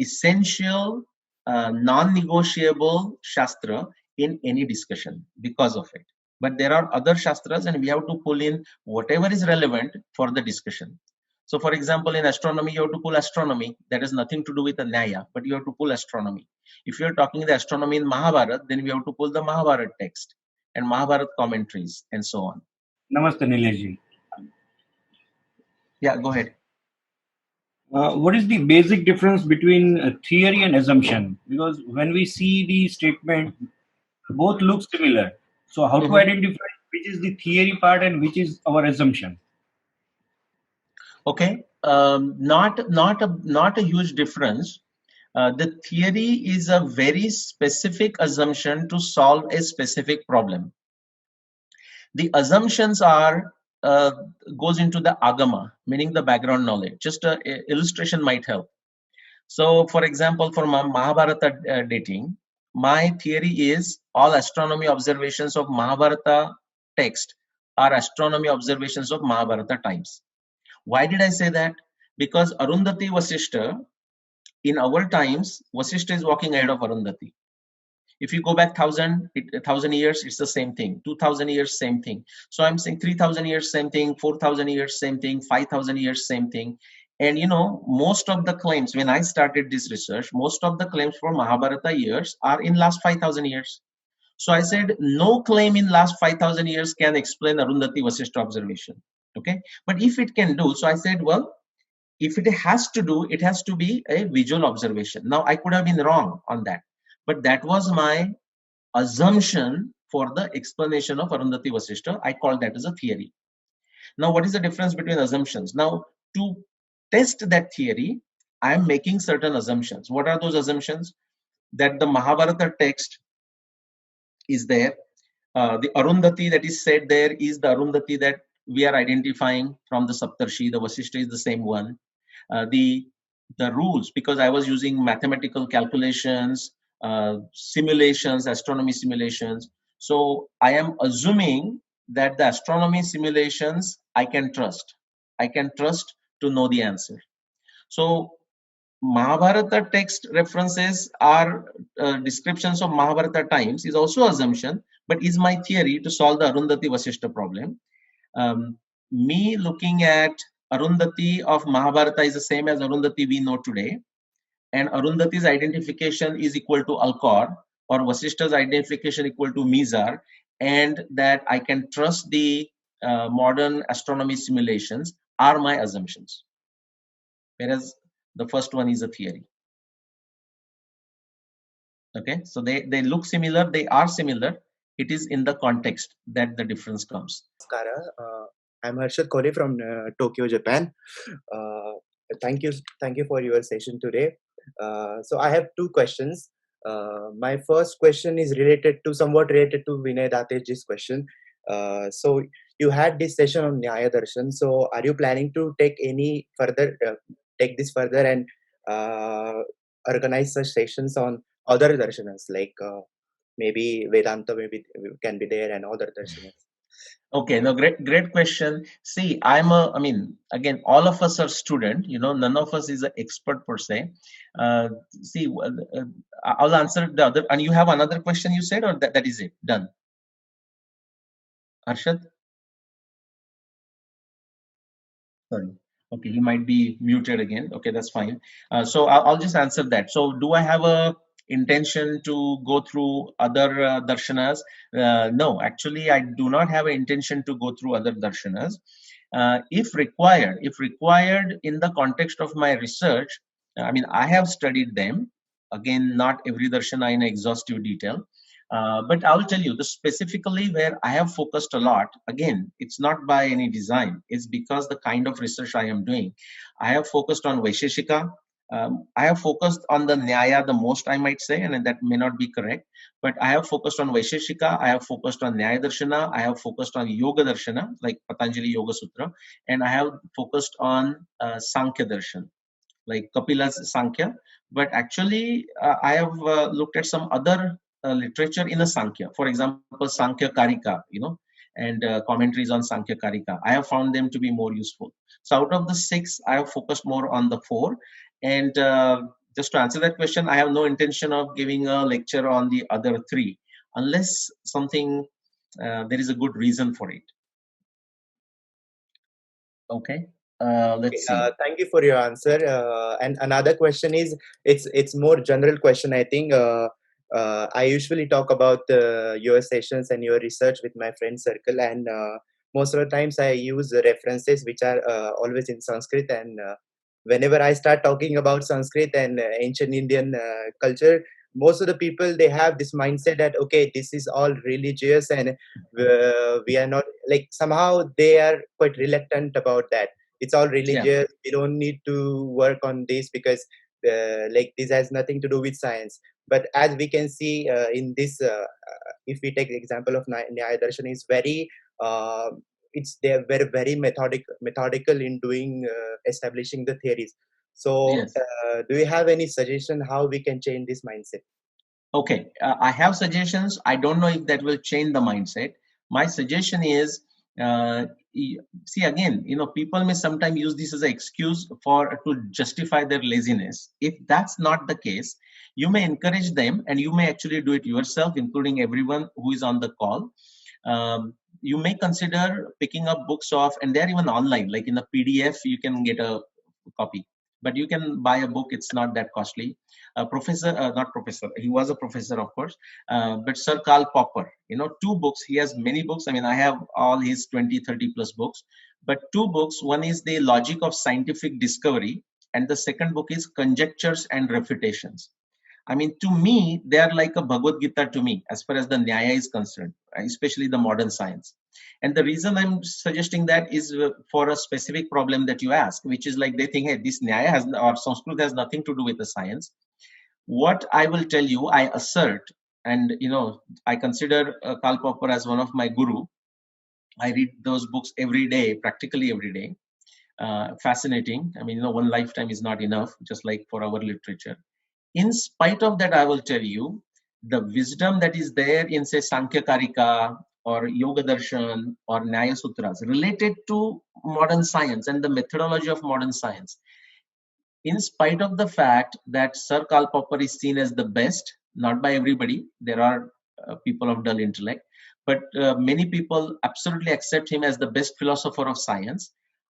essential, non-negotiable Shastra in any discussion because of it. But there are other Shastras and we have to pull in whatever is relevant for the discussion. So for example, in astronomy, you have to pull astronomy. That has nothing to do with the Nyaya, but you have to pull astronomy. If you're talking the astronomy in Mahabharata, then we have to pull the Mahabharata text and Mahabharata commentaries and so on. Namaste, Nilesh. Yeah, go ahead. What is the basic difference between theory and assumption? Because when we see the statement, both look similar. So how to identify which is the theory part and which is our assumption? Okay, not a huge difference. The theory is a very specific assumption to solve a specific problem. The assumptions are goes into the agama, meaning the background knowledge. Just an illustration might help. So, for example, for Mahabharata dating, my theory is all astronomy observations of Mahabharata text are astronomy observations of Mahabharata times. Why did I say that? Because Arundhati Vasishta, in our times, Vasishta is walking ahead of Arundhati. If you go back 1,000 years, it's the same thing. 2,000 years, same thing. So I'm saying 3,000 years, same thing. 4,000 years, same thing. 5,000 years, same thing. And you know, most of the claims, when I started this research, most of the claims for Mahabharata years are in last 5,000 years. So I said, no claim in last 5,000 years can explain Arundhati Vasishta observation. Okay, but if it can do, so I said, well, if it has to do, it has to be a visual observation. Now I could have been wrong on that, but that was my assumption for the explanation of Arundhati Vasishta. I call that as a theory. Now, what is the difference between assumptions? Now, to test that theory, I am making certain assumptions. What are those assumptions? That the Mahabharata text is there. The Arundhati that is said there is the Arundhati that we are identifying from the Saptarshi. The Vasishtha is the same one. The rules, because I was using mathematical calculations, simulations, astronomy simulations. So I am assuming that the astronomy simulations I can trust. I can trust to know the answer. So Mahabharata text references are descriptions of Mahabharata times is also assumption, but is my theory to solve the Arundhati Vasishtha problem. Me looking at Arundhati of Mahabharata is the same as Arundhati we know today, and Arundhati's identification is equal to Alcor, or Vasishtha's identification equal to Mizar, and that I can trust the modern astronomy simulations are my assumptions, whereas the first one is a theory. Okay, so they look similar, they are similar. It is in the context that the difference comes. I'm Harshad Kore from Tokyo, Japan. Thank you for your session today. So I have two questions. My first question is somewhat related to Vinay Datej's question. So you had this session on Nyaya Darshan. So are you planning to take this further and organize such sessions on other darshanas, like maybe Vedanta can be there and other darshanas? Okay, no, great question. See, I mean, again, all of us are student, none of us is an expert per se. See, I'll answer the other, and you have another question you said, or that is it, done? Arshad? Sorry. Okay, he might be muted again. Okay, that's fine. So I'll just answer that. So do I have a intention to go through other darshanas? No, actually, I do not have an intention to go through other darshanas. If required in the context of my research, I mean, I have studied them. Again, not every darshana in exhaustive detail. But I'll tell you, specifically where I have focused a lot, again, it's not by any design, it's because the kind of research I am doing. I have focused on Vaisheshika. I have focused on the Nyaya the most, I might say, and that may not be correct, but I have focused on Vaisheshika, I have focused on Nyaya Darshana, I have focused on Yoga Darshana, like Patanjali Yoga Sutra, and I have focused on Sankhya Darshan, like Kapila's Sankhya. But actually, I have looked at some other literature in a Sankhya. For example, Sankhya Karika, and commentaries on Sankhya Karika. I have found them to be more useful. So out of the 6, I have focused more on the 4. And just to answer that question, I have no intention of giving a lecture on the other 3, unless something, there is a good reason for it. Okay. Let's see. Thank you for your answer. And another question is, it's more general question, I think. I usually talk about your sessions and your research with my friend circle, and most of the times I use references which are always in Sanskrit, and whenever I start talking about Sanskrit and ancient Indian culture, most of the people, they have this mindset that, okay, this is all religious, and we are not, like, somehow they are quite reluctant about that. It's all religious. Yeah. We don't need to work on this because like this has nothing to do with science. But as we can see in this, if we take the example of Nyaya Darshan, is very they're very methodical in doing establishing the theories. So yes. Do you have any suggestion how we can change this mindset? Okay, I have suggestions. I don't know if that will change the mindset. My suggestion is, see, again, people may sometimes use this as an excuse to justify their laziness. If that's not the case, you may encourage them, and you may actually do it yourself, including everyone who is on the call. You may consider picking up books and they're even online, like in a PDF, you can get a copy. But you can buy a book, it's not that costly. Not professor, he was a professor, of course, but Sir Karl Popper, 2 books, he has many books. I mean, I have all his 20-30 plus books, but 2 books, one is The Logic of Scientific Discovery, and the second book is Conjectures and Refutations. I mean, to me, they are like a Bhagavad Gita to me, as far as the Nyaya is concerned, especially the modern science. And the reason I'm suggesting that is for a specific problem that you ask, which is like they think, hey, this Nyaya has or Sanskrit has nothing to do with the science. What I will tell you, I assert, and I consider Karl Popper as one of my guru. I read those books every day, practically every day. Fascinating. I mean, one lifetime is not enough, just like for our literature. In spite of that, I will tell you the wisdom that is there in, say, Sankhya Karika or Yoga Darshan or Nyaya Sutras related to modern science and the methodology of modern science. In spite of the fact that Sir Karl Popper is seen as the best, not by everybody, there are people of dull intellect, but many people absolutely accept him as the best philosopher of science.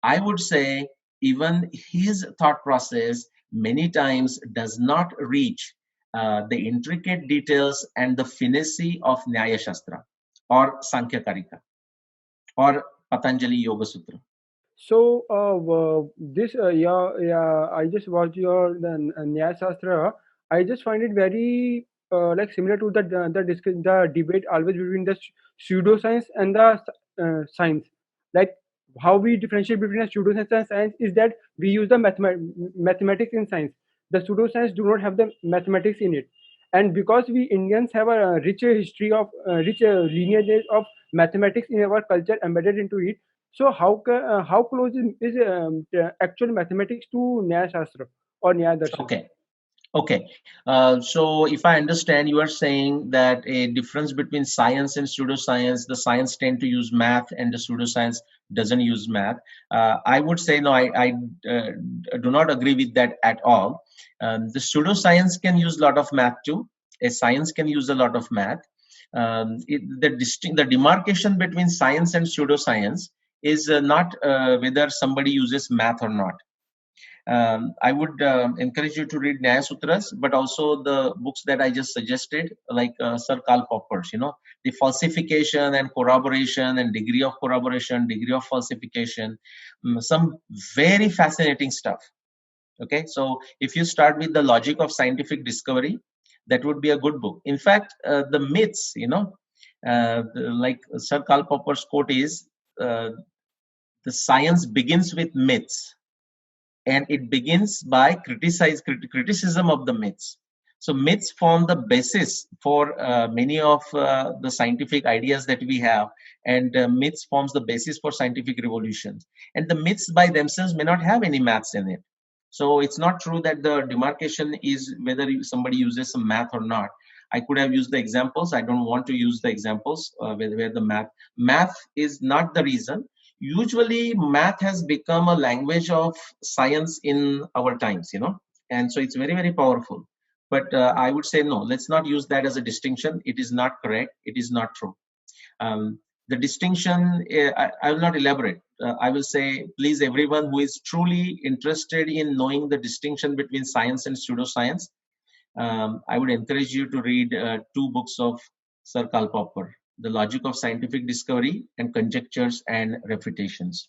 I would say even his thought process many times does not reach the intricate details and the finesse of Nyaya Shastra or Sankhya Karika or Patanjali Yoga Sutra. So this yeah, I just watched your Nyaya Shastra. I just find it very like similar to the debate always between the pseudoscience and the science. Like how we differentiate between a pseudoscience and science is that we use the mathematics in science. The pseudoscience do not have the mathematics in it, and because we Indians have a rich history of rich lineage of mathematics in our culture embedded into it. So how close is the actual mathematics to Nyaya Shastra or Nyaya Darshan? Okay. So if I understand, you are saying that a difference between science and pseudoscience, the science tend to use math and the pseudoscience doesn't use math. I would say no, I do not agree with that at all. The pseudoscience can use a lot of math too. A science can use a lot of math. The demarcation between science and pseudoscience is not whether somebody uses math or not. I would encourage you to read Nyaya Sutras, but also the books that I just suggested, like Sir Karl Popper's, the falsification and corroboration and degree of corroboration, degree of falsification, some very fascinating stuff. Okay, so if you start with the logic of scientific discovery, that would be a good book. In fact, the myths, like Sir Karl Popper's quote is, the science begins with myths. And it begins by criticism of the myths. So myths form the basis for many of the scientific ideas that we have, and myths forms the basis for scientific revolutions. And the myths by themselves may not have any maths in it. So it's not true that the demarcation is whether somebody uses some math or not. I could have used the examples. I don't want to use the examples where the math is not the reason. Usually math has become a language of science in our times, and so it's very, very powerful. But I would say no, let's not use that as a distinction. It is not correct. It is not true. The distinction, I will not elaborate. I will say, please, everyone who is truly interested in knowing the distinction between science and pseudoscience, I would encourage you to read two books of Sir Karl Popper, The Logic of Scientific Discovery and Conjectures and Refutations.